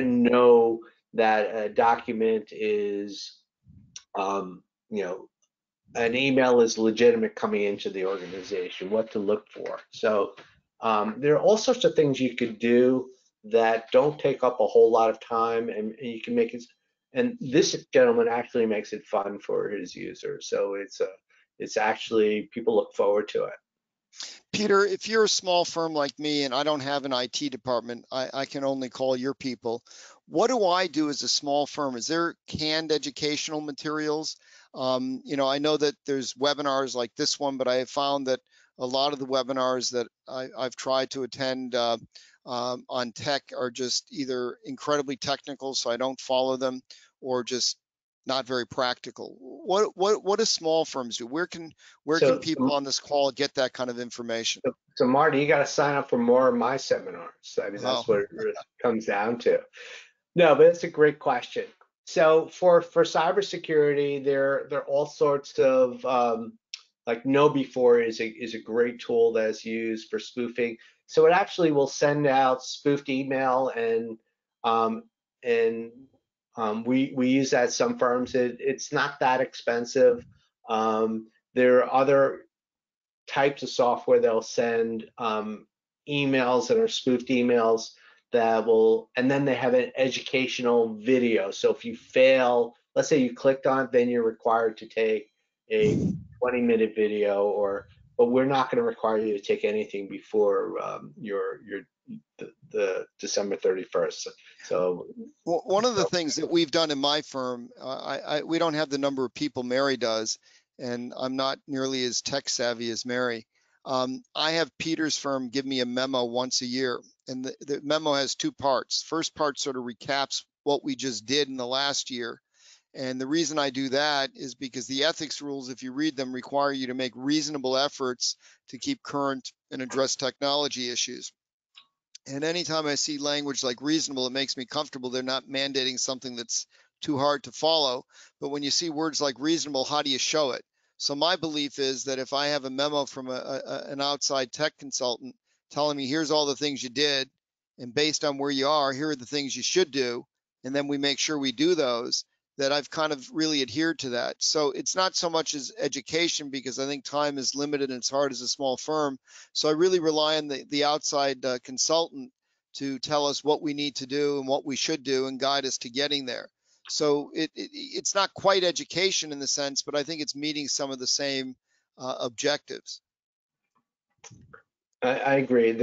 know that a document is, an email is legitimate coming into the organization, what to look for. So there are all sorts of things you could do that don't take up a whole lot of time, and you can make it. And this gentleman actually makes it fun for his users. So it's actually, people look forward to it. Peter, if you're a small firm like me and I don't have an IT department, I can only call your people. What do I do as a small firm? Is there canned educational materials? I know that there's webinars like this one, but I have found that a lot of the webinars that I've tried to attend on tech are just either incredibly technical, so I don't follow them, or just not very practical. What do small firms do? Where can people on this call get that kind of information? So Marty, you got to sign up for more of my seminars. I mean, that's what it really comes down to. No, but it's a great question. So for cybersecurity, there are all sorts of like KnowBe4 is a great tool that's used for spoofing. So it actually will send out spoofed email, and we use that at some firms. It's not that expensive. There are other types of software that'll send emails that are spoofed emails that will, and then they have an educational video. So if you fail, let's say you clicked on it, then you're required to take a 20-minute video, but we're not going to require you to take anything before the December 31st. So one of the things that we've done in my firm, we don't have the number of people Mary does, and I'm not nearly as tech savvy as Mary. I have Peter's firm give me a memo once a year, and the memo has two parts. First part sort of recaps what we just did in the last year. And the reason I do that is because the ethics rules, if you read them, require you to make reasonable efforts to keep current and address technology issues. And anytime I see language like reasonable, it makes me comfortable. They're not mandating something that's too hard to follow. But when you see words like reasonable, how do you show it? So my belief is that if I have a memo from an outside tech consultant telling me, here's all the things you did, and based on where you are, here are the things you should do, and then we make sure we do those, that I've kind of really adhered to that. So it's not so much as education, because I think time is limited and it's hard as a small firm. So I really rely on the outside consultant to tell us what we need to do and what we should do and guide us to getting there. So it's not quite education in the sense, but I think it's meeting some of the same objectives. I agree.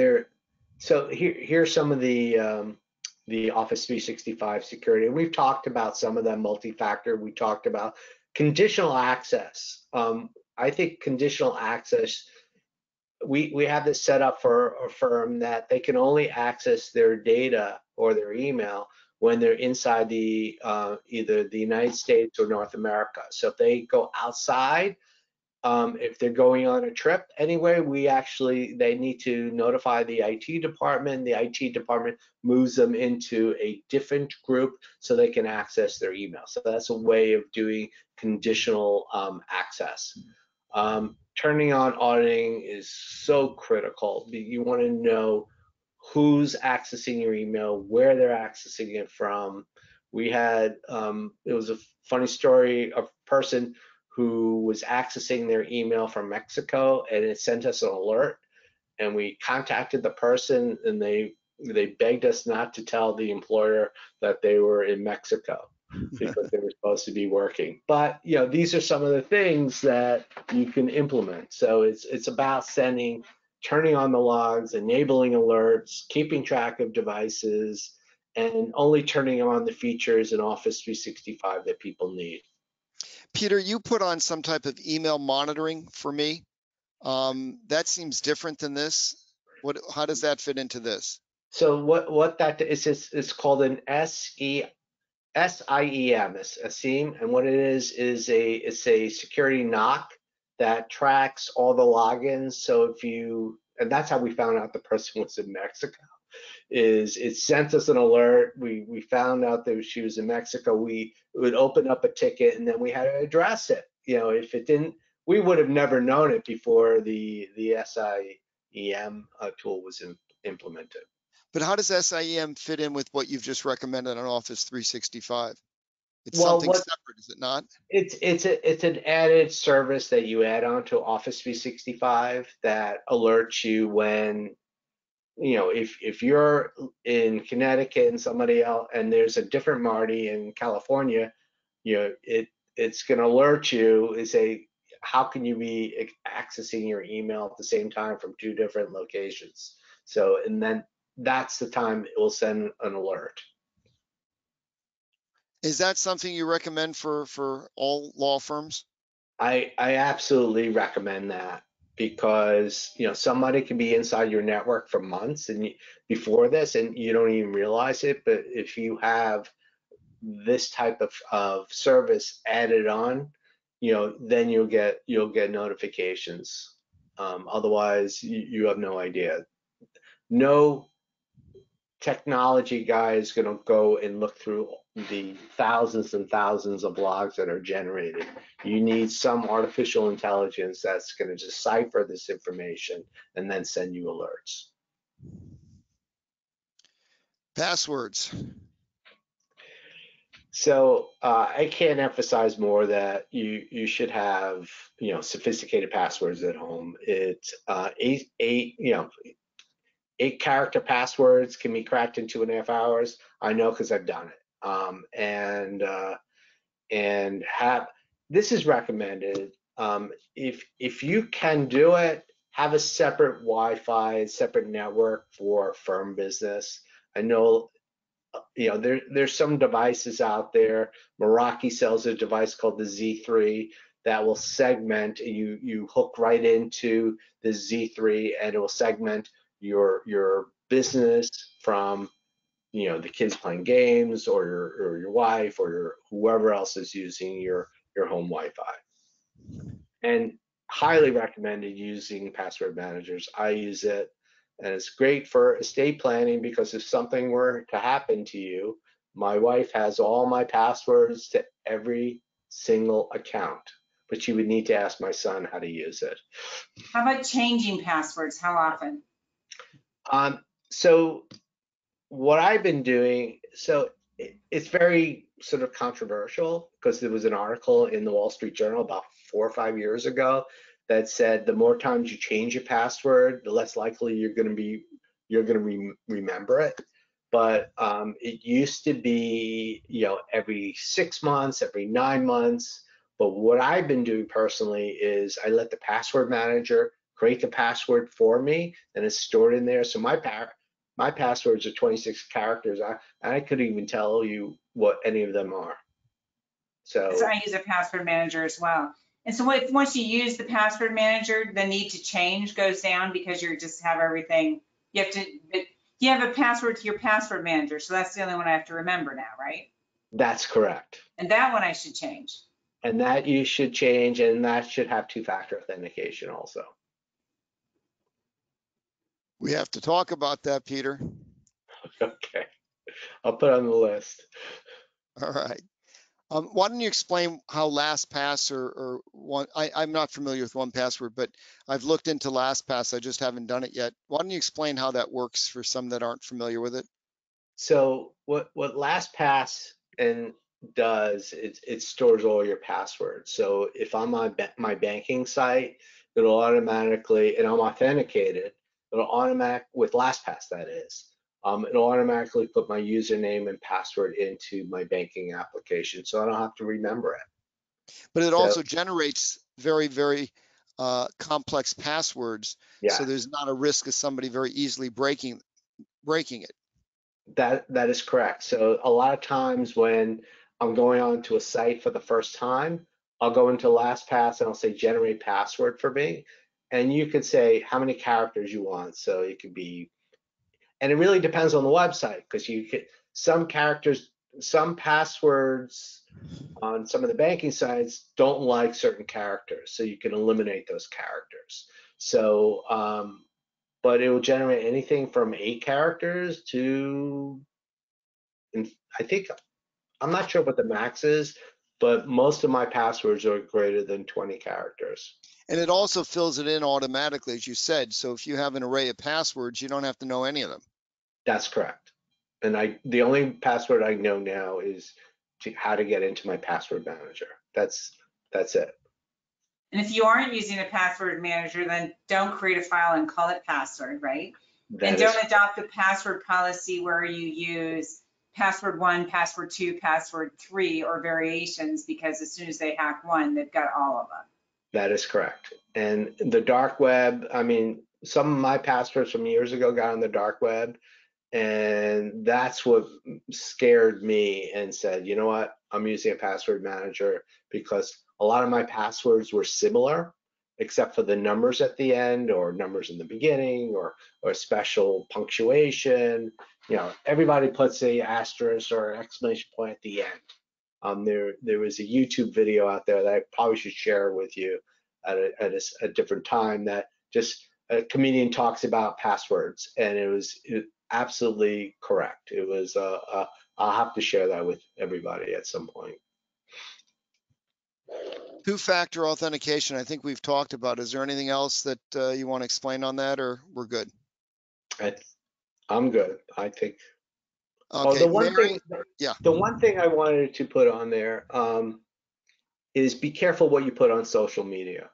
So here's some of the Office 365 security, and we've talked about some of them. Multi-factor, we talked about conditional access. I think conditional access, we have this set up for a firm that they can only access their data or their email when they're inside the either the United States or North America. So if they go outside, if they're going on a trip anyway, they need to notify the IT department. The IT department moves them into a different group so they can access their email. So that's a way of doing conditional access. Turning on auditing is so critical. You want to know who's accessing your email, where they're accessing it from. We had, it was a funny story, a person who was accessing their email from Mexico, and it sent us an alert. we contacted the person, and they begged us not to tell the employer that they were in Mexico because they were supposed to be working. But these are some of the things that you can implement. So it's about turning on the logs, enabling alerts, keeping track of devices, and only turning on the features in Office 365 that people need. Peter, you put on some type of email monitoring for me. That seems different than this. How does that fit into this? So what that is, it's called an SIEM, a SIEM, and what it is it's a security knock that tracks all the logins. So and that's how we found out the person was in Mexico. It sent us an alert. We found out that she was in Mexico. We would open up a ticket, and then we had to address it. If it didn't, we would have never known it before the SIEM tool was implemented. But how does SIEM fit in with what you've just recommended on Office 365? It's Well, something separate, is it not? It's an added service that you add on to Office 365 that alerts you when, if you're in Connecticut and somebody else, and there's a different Marty in California, it's going to alert you and say, how can you be accessing your email at the same time from two different locations? So, and then that's the time it will send an alert. Is that something you recommend for all law firms? I absolutely recommend that, because somebody can be inside your network for months and before this, and you don't even realize it. But if you have this type of service added on, then you'll get notifications. Otherwise, you have no idea. No technology guy is going to go and look through the thousands and thousands of logs that are generated. You need some artificial intelligence that's going to decipher this information and then send you alerts. Passwords. So I can't emphasize more that you should have sophisticated passwords at home. It's 8-character passwords can be cracked in 2.5 hours. I know because I've done it. And this is recommended. If you can do it, have a separate Wi-Fi, separate network for firm business. I know, there's some devices out there. Meraki sells a device called the Z3 that will segment. You hook right into the Z3, and it will segment your business from the kids playing games, or your wife, or whoever else is using your home Wi-Fi. And highly recommended using password managers. I use it, and it's great for estate planning, because if something were to happen to you, my wife has all my passwords to every single account, but she would need to ask my son how to use it. How about changing passwords? How often? So what I've been doing, it's very sort of controversial, because there was an article in the Wall Street Journal about 4 or 5 years ago that said the more times you change your password, the less likely you're going to remember it. But it used to be every 6 months, every 9 months. But what I've been doing personally is I let the password manager create the password for me, and it's stored in there. So my passwords are 26 characters. I couldn't even tell you what any of them are. So I use a password manager as well. And so once you use the password manager, the need to change goes down, because you just have everything. You have a password to your password manager. So that's the only one I have to remember now, right? That's correct. And that one I should change. And that you should change, and that should have two-factor authentication also. We have to talk about that, Peter. Okay, I'll put it on the list. All right. Why don't you explain how LastPass or one? I'm not familiar with 1Password, but I've looked into LastPass. I just haven't done it yet. Why don't you explain how that works for some that aren't familiar with it? So what LastPass does, it stores all your passwords. So if I'm on my banking site, it'll automatically, and I'm authenticated, it'll automatic, with LastPass that is, it'll automatically put my username and password into my banking application, so I don't have to remember it. But it So, also generates very, very complex passwords. yeah, So there's not a risk of somebody very easily breaking it. that is correct. So a lot of times when I'm going onto a site for the first time, I'll go into LastPass and I'll say generate password for me, and you could say how many characters you want. So it could be, and it really depends on the website, because you could, some characters, some passwords on some of the banking sites don't like certain characters, so you can eliminate those characters. So but it will generate anything from 8 characters to, and I think, I'm not sure what the max is, but most of my passwords are greater than 20 characters. And it also fills it in automatically, as you said. So if you have an array of passwords, you don't have to know any of them. That's correct. And the only password I know now is how to get into my password manager. That's it. And if you aren't using a password manager, then don't create a file and call it password, right? And don't adopt a password policy where you use password 1, password 2, password 3, or variations, because as soon as they hack one, they've got all of them. That is correct. And the dark web, I mean, some of my passwords from years ago got on the dark web, and that's what scared me and said, you know what, I'm using a password manager, because a lot of my passwords were similar, except for the numbers at the end, or numbers in the beginning, or special punctuation. You know, everybody puts a asterisk or an exclamation point at the end. There was a YouTube video out there that I probably should share with you at a different time, that just a comedian talks about passwords, and it was absolutely correct. It was I'll have to share that with everybody at some point. Two-factor authentication, I think we've talked about. Is there anything else that you want to explain on that, or we're good? I'm good, I think. Okay, the one Mary, thing, yeah. The one thing I wanted to put on there is be careful what you put on social media.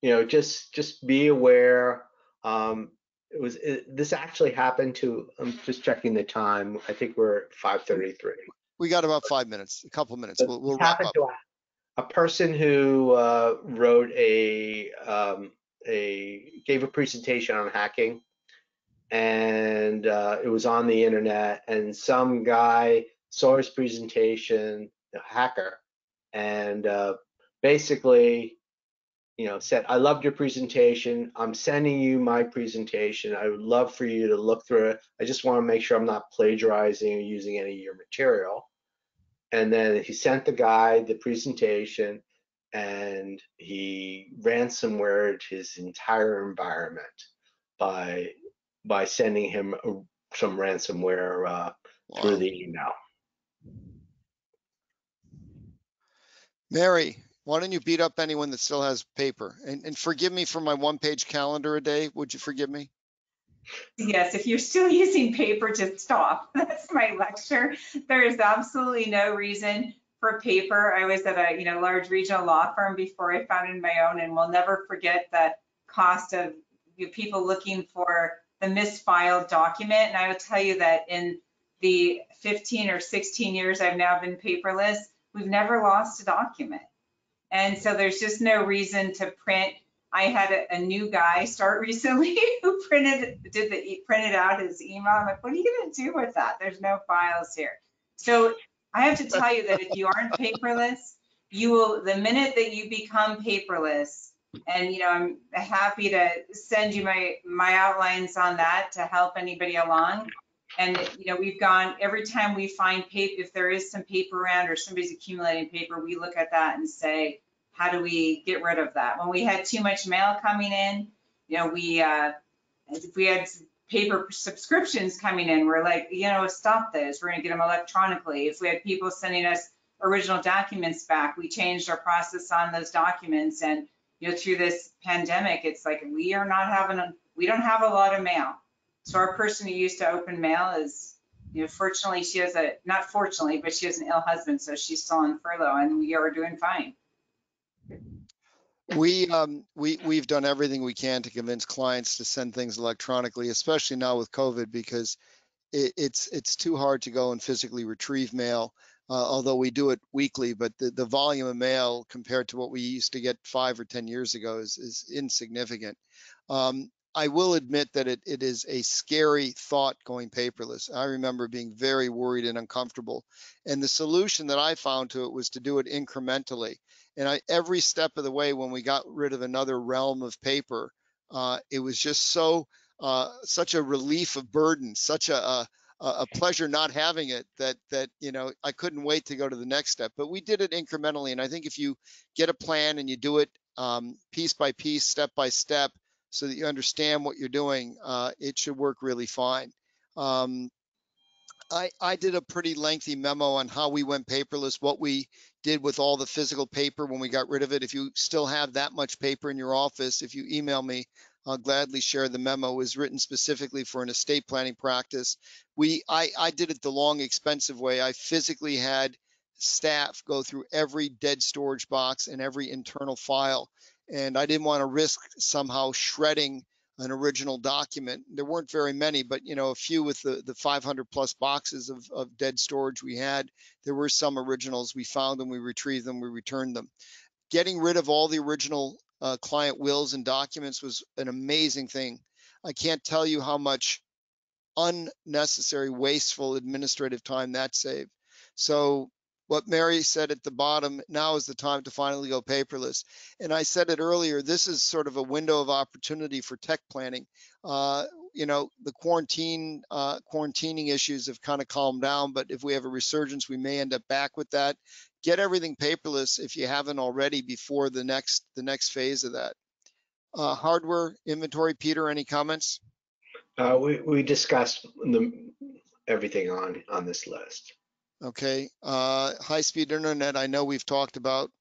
You know, just be aware. This actually happened to, I'm just checking the time, I think we're at 5:33. We got about 5 minutes, a couple minutes. We'll wrap up. To a person who wrote gave a presentation on hacking, and it was on the internet, and some guy saw his presentation, a hacker, and basically, you know, said, I loved your presentation. I'm sending you my presentation. I would love for you to look through it. I just want to make sure I'm not plagiarizing or using any of your material. And then he sent the guy the presentation, and he ransomwared his entire environment by sending him some ransomware through the email. Mary, why don't you beat up anyone that still has paper? And forgive me for my one-page calendar a day. Would you forgive me? Yes, if you're still using paper, just stop. That's my lecture. There is absolutely no reason for paper. I was at a large regional law firm before I founded my own, and we'll never forget the cost of people looking for the misfiled document. And I will tell you that in the 15 or 16 years I've now been paperless, we've never lost a document. And so there's just no reason to print. I had a new guy start recently who printed out his email. I'm like, what are you going to do with that? There's no files here. So I have to tell you that if you aren't paperless, you will, the minute that you become paperless, and I'm happy to send you my outlines on that to help anybody along. And we've gone, every time we find paper, if there is some paper around or somebody's accumulating paper, we look at that and say, how do we get rid of that? When we had too much mail coming in, if we had paper subscriptions coming in, we're like, stop those. We're going to get them electronically. If we had people sending us original documents back, we changed our process on those documents. And through this pandemic, it's like we don't have a lot of mail. So our person who used to open mail is, fortunately, she has not fortunately, but she has an ill husband, so she's still on furlough, and we are doing fine. We've done everything we can to convince clients to send things electronically, especially now with COVID, because it's too hard to go and physically retrieve mail. Although we do it weekly, but the volume of mail compared to what we used to get 5 or 10 years ago is insignificant. I will admit that it is a scary thought going paperless. I remember being very worried and uncomfortable. And the solution that I found to it was to do it incrementally. And every step of the way, when we got rid of another realm of paper, it was just such a relief of burden, such a pleasure not having it, that I couldn't wait to go to the next step. But we did it incrementally. And I think if you get a plan and you do it piece by piece, step by step, so that you understand what you're doing, it should work really fine. I did a pretty lengthy memo on how we went paperless, what we did with all the physical paper when we got rid of it. If you still have that much paper in your office, if you email me, I'll gladly share the memo. It was written specifically for an estate planning practice. I did it the long, expensive way. I physically had staff go through every dead storage box and every internal file. And I didn't want to risk somehow shredding an original document. There weren't very many, but a few with the 500 plus boxes of dead storage we had. There were some originals. We found them, we retrieved them, we returned them. Getting rid of all the original client wills and documents was an amazing thing. I can't tell you how much unnecessary, wasteful administrative time that saved. So what Mary said at the bottom, now is the time to finally go paperless. And I said it earlier, this is sort of a window of opportunity for tech planning. The quarantining issues have kind of calmed down, but if we have a resurgence, we may end up back with that. Get everything paperless if you haven't already before the next phase of that. Hardware inventory, Peter, any comments? We discussed everything on this list. Okay. High-speed internet, I know we've talked about.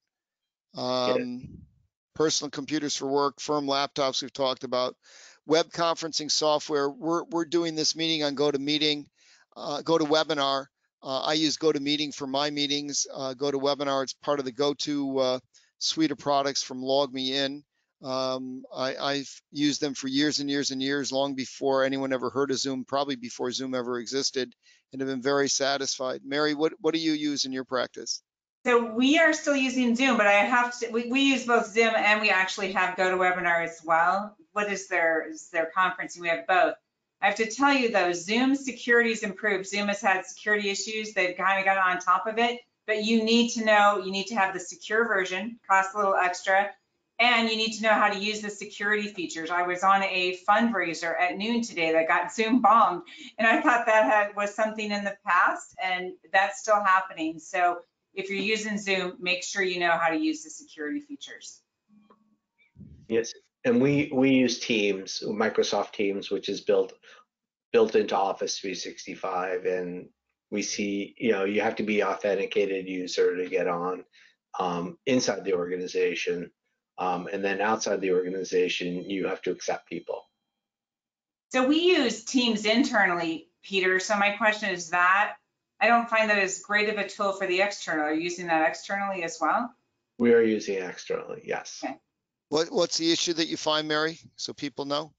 Personal computers for work, firm laptops we've talked about. Web conferencing software, we're doing this meeting on GoToMeeting, GoToWebinar. I use GoToMeeting for my meetings. GoToWebinar, it's part of the GoTo suite of products from LogMeIn. I've used them for years and years and years, long before anyone ever heard of Zoom, probably before Zoom ever existed, and have been very satisfied. Mary, what do you use in your practice? So we are still using Zoom, but I have to, we use both Zoom and we actually have GoToWebinar as well. What is their conferencing? We have both. I have to tell you though, Zoom security's improved. Zoom has had security issues. They've kind of got on top of it, but you need to know, you need to have the secure version, costs a little extra, and you need to know how to use the security features. I was on a fundraiser at noon today that got Zoom bombed, and I thought that was something in the past, and that's still happening. So if you're using Zoom, make sure you know how to use the security features. Yes, and we use Teams, Microsoft Teams, which is built into Office 365, and we see, you have to be an authenticated user to get on inside the organization, and then outside the organization, you have to accept people. So we use Teams internally, Peter. So my question is that I don't find that as great of a tool for the external. Are you using that externally as well? We are using it externally, yes. Okay. What's the issue that you find, Mary, so people know?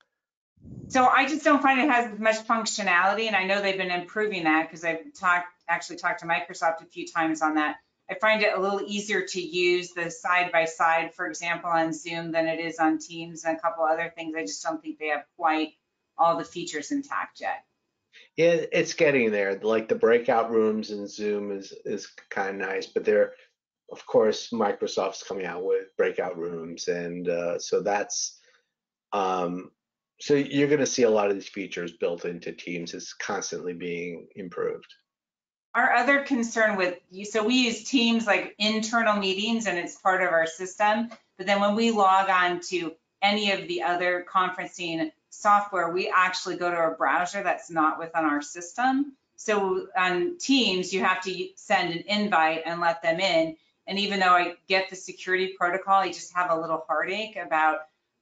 So I just don't find it has much functionality, and I know they've been improving that because I've actually talked to Microsoft a few times on that. I find it a little easier to use the side-by-side, for example, on Zoom than it is on Teams and a couple other things. I just don't think they have quite all the features intact yet. Yeah, it's getting there. Like the breakout rooms in Zoom is kind of nice, but of course, Microsoft's coming out with breakout rooms, and so that's so you're going to see a lot of these features built into Teams. It's constantly being improved. Our other concern with so we use Teams like internal meetings, and it's part of our system. But then when we log on to any of the other conferencing software, we actually go to a browser that's not within our system. So on Teams, you have to send an invite and let them in. And even though I get the security protocol, I just have a little heartache about,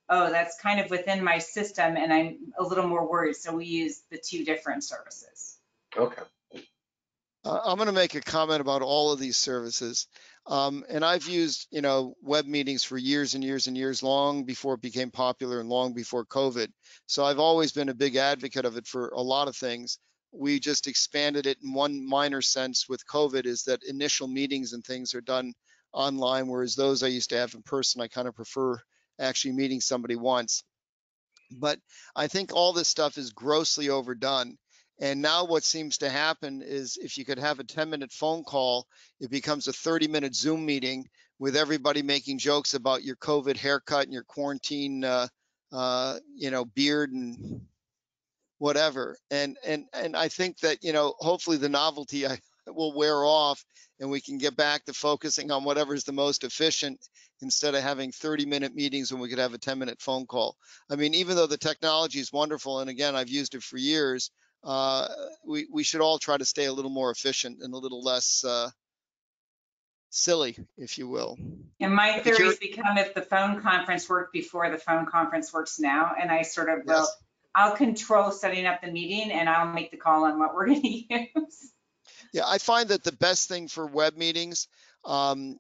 oh, that's kind of within my system, and I'm a little more worried. So we use the two different services. Okay. I'm going to make a comment about all of these services. And I've used, web meetings for years and years and years, long before it became popular and long before COVID. So I've always been a big advocate of it for a lot of things. We just expanded it in one minor sense with COVID, is that initial meetings and things are done online, whereas those I used to have in person, I kind of prefer actually meeting somebody once. But I think all this stuff is grossly overdone. And now what seems to happen is if you could have a 10-minute phone call, it becomes a 30-minute Zoom meeting with everybody making jokes about your COVID haircut and your quarantine, beard and whatever. And I think that, hopefully the novelty will wear off and we can get back to focusing on whatever's the most efficient instead of having 30-minute meetings when we could have a 10-minute phone call. I mean, even though the technology is wonderful, and again, I've used it for years, we should all try to stay a little more efficient and a little less silly, if you will. And my theory's become, if the phone conference worked before, the phone conference works now. And I sort of will, I'll control setting up the meeting and I'll make the call on what we're going to use. Yeah, I find that the best thing for web meetings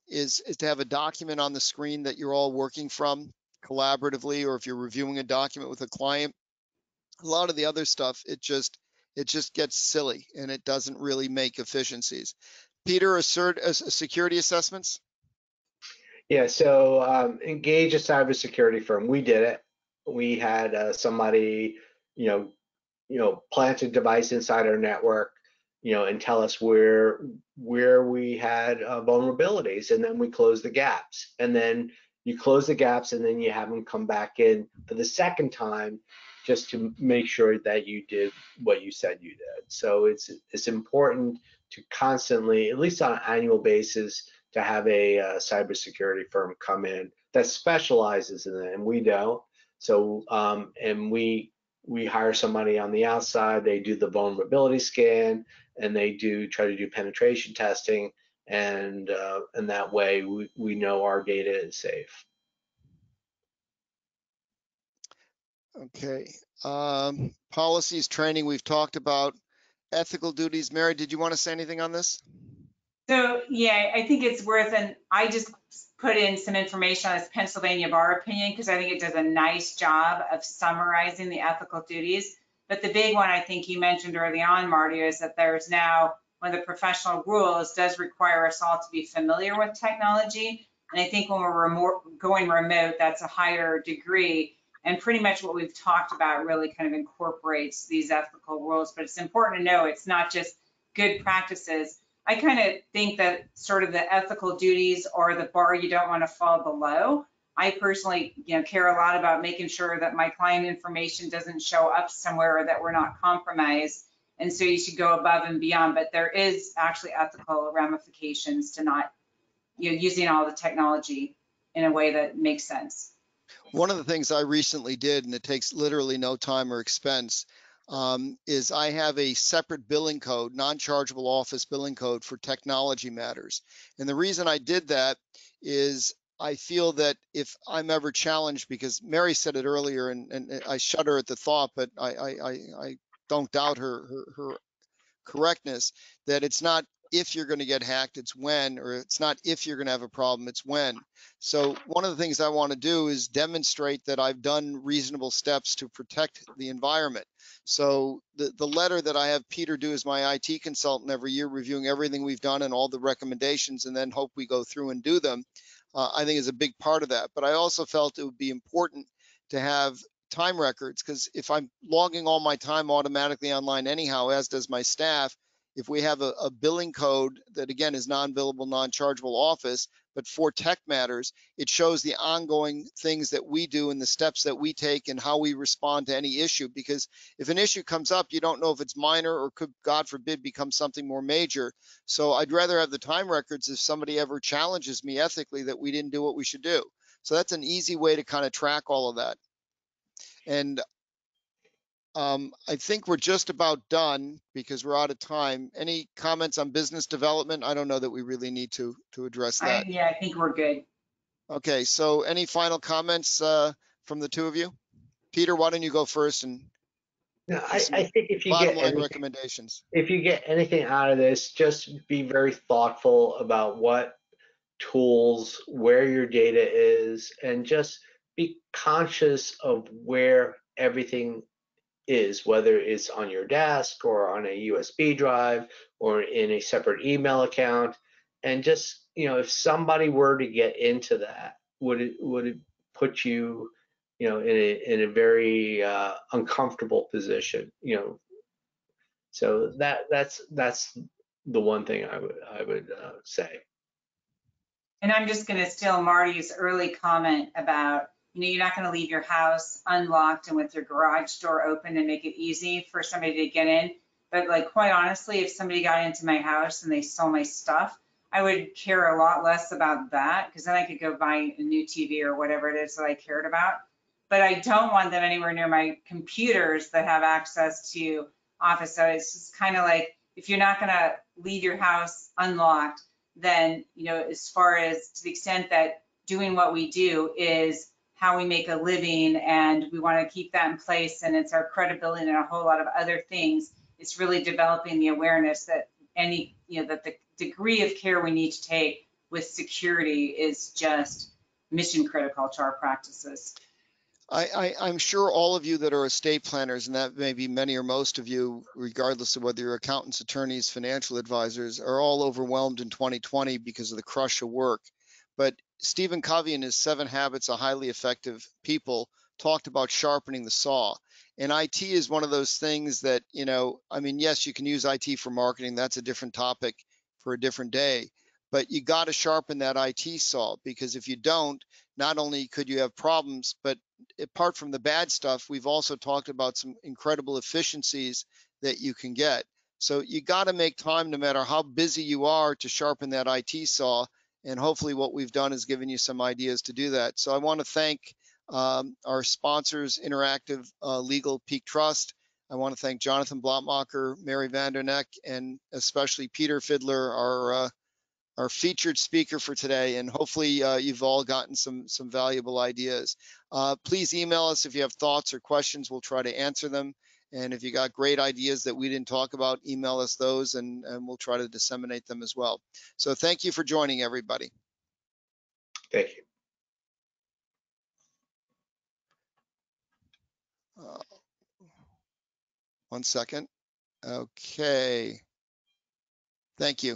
is to have a document on the screen that you're all working from collaboratively, or if you're reviewing a document with a client. A lot of the other stuff, it just gets silly and it doesn't really make efficiencies. Peter, security assessments? Yeah, so engage a cybersecurity firm. We did it. We had somebody, plant a device inside our network, and tell us where we had vulnerabilities, and then we close the gaps. And then you close the gaps, and then you have them come back in for the second time, just to make sure that you did what you said you did. So it's important to constantly, at least on an annual basis, to have a cybersecurity firm come in that specializes in it, and we don't. So and we hire somebody on the outside. They do the vulnerability scan, and they try to do penetration testing, and that way we know our data is safe. Okay. Policies, training, we've talked about. Ethical duties. Mary, did you want to say anything on this? So yeah, I think it's worth, and I just put in some information on this Pennsylvania bar opinion because I think it does a nice job of summarizing the ethical duties. But the big one I think you mentioned early on, Marty, is that there's now, one of the professional rules does require us all to be familiar with technology. And I think when we're going remote, that's a higher degree. And pretty much what we've talked about really kind of incorporates these ethical rules. But it's important to know it's not just good practices. I kind of think that sort of the ethical duties or the bar you don't want to fall below. I personally, care a lot about making sure that my client information doesn't show up somewhere or that we're not compromised. And so you should go above and beyond. But there is actually ethical ramifications to not, using all the technology in a way that makes sense. One of the things I recently did, and it takes literally no time or expense, is I have a separate billing code, non-chargeable office billing code for technology matters. And the reason I did that is I feel that if I'm ever challenged, because Mary said it earlier, and I shudder at the thought, but I don't doubt her correctness, that it's not if you're going to get hacked, it's when, or it's not if you're going to have a problem, it's when. So one of the things I want to do is demonstrate that I've done reasonable steps to protect the environment. So the letter that I have Peter do as my IT consultant every year, reviewing everything we've done and all the recommendations, and then hope we go through and do them, I think is a big part of that. But I also felt it would be important to have time records, because if I'm logging all my time automatically online anyhow, as does my staff, if we have a billing code that, again, is non-billable, non-chargeable office, but for tech matters, it shows the ongoing things that we do and the steps that we take and how we respond to any issue. Because if an issue comes up, you don't know if it's minor or could, God forbid, become something more major. So I'd rather have the time records if somebody ever challenges me ethically that we didn't do what we should do. So that's an easy way to kind of track all of that. And I think we're just about done because we're out of time. Any comments on business development? I don't know that we really need to address that. I think we're good. Okay, so any final comments from the two of you? Peter, why don't you go first? And No, Just some I think if you bottom get line anything, recommendations. if you get anything out of this, just be very thoughtful about what tools, where your data is, and just be conscious of where everything is, whether it's on your desk or on a USB drive or in a separate email account. And just, if somebody were to get into that, would it put you, in a very uncomfortable position, so that's the one thing I would say. And I'm just going to steal Marty's early comment about, you're not going to leave your house unlocked and with your garage door open and make it easy for somebody to get in. But like, quite honestly, if somebody got into my house and they stole my stuff, I would care a lot less about that, because then I could go buy a new TV or whatever it is that I cared about. But I don't want them anywhere near my computers that have access to Office. So it's just kind of like, if you're not going to leave your house unlocked, then, as far as to the extent that doing what we do is how we make a living and we want to keep that in place, and it's our credibility and a whole lot of other things, it's really developing the awareness that that the degree of care we need to take with security is just mission critical to our practices. I'm sure all of you that are estate planners, and that may be many or most of you, regardless of whether you're accountants, attorneys, financial advisors, are all overwhelmed in 2020 because of the crush of work. But Stephen Covey in his 7 Habits of Highly Effective People talked about sharpening the saw. And IT is one of those things that, yes, you can use IT for marketing. That's a different topic for a different day. But you got to sharpen that IT saw, because if you don't, not only could you have problems, but apart from the bad stuff, we've also talked about some incredible efficiencies that you can get. So you got to make time, no matter how busy you are, to sharpen that IT saw. And hopefully what we've done is given you some ideas to do that. So I want to thank our sponsors, Interactive Legal, Peak Trust. I want to thank Jonathan Blotmacher, Mary Vanderneck, and especially Peter Fiddler, our featured speaker for today, and hopefully you've all gotten some valuable ideas. Please email us if you have thoughts or questions. We'll try to answer them. And if you got great ideas that we didn't talk about, email us those, and we'll try to disseminate them as well. So thank you for joining, everybody. Thank you. 1 second. Okay. Thank you.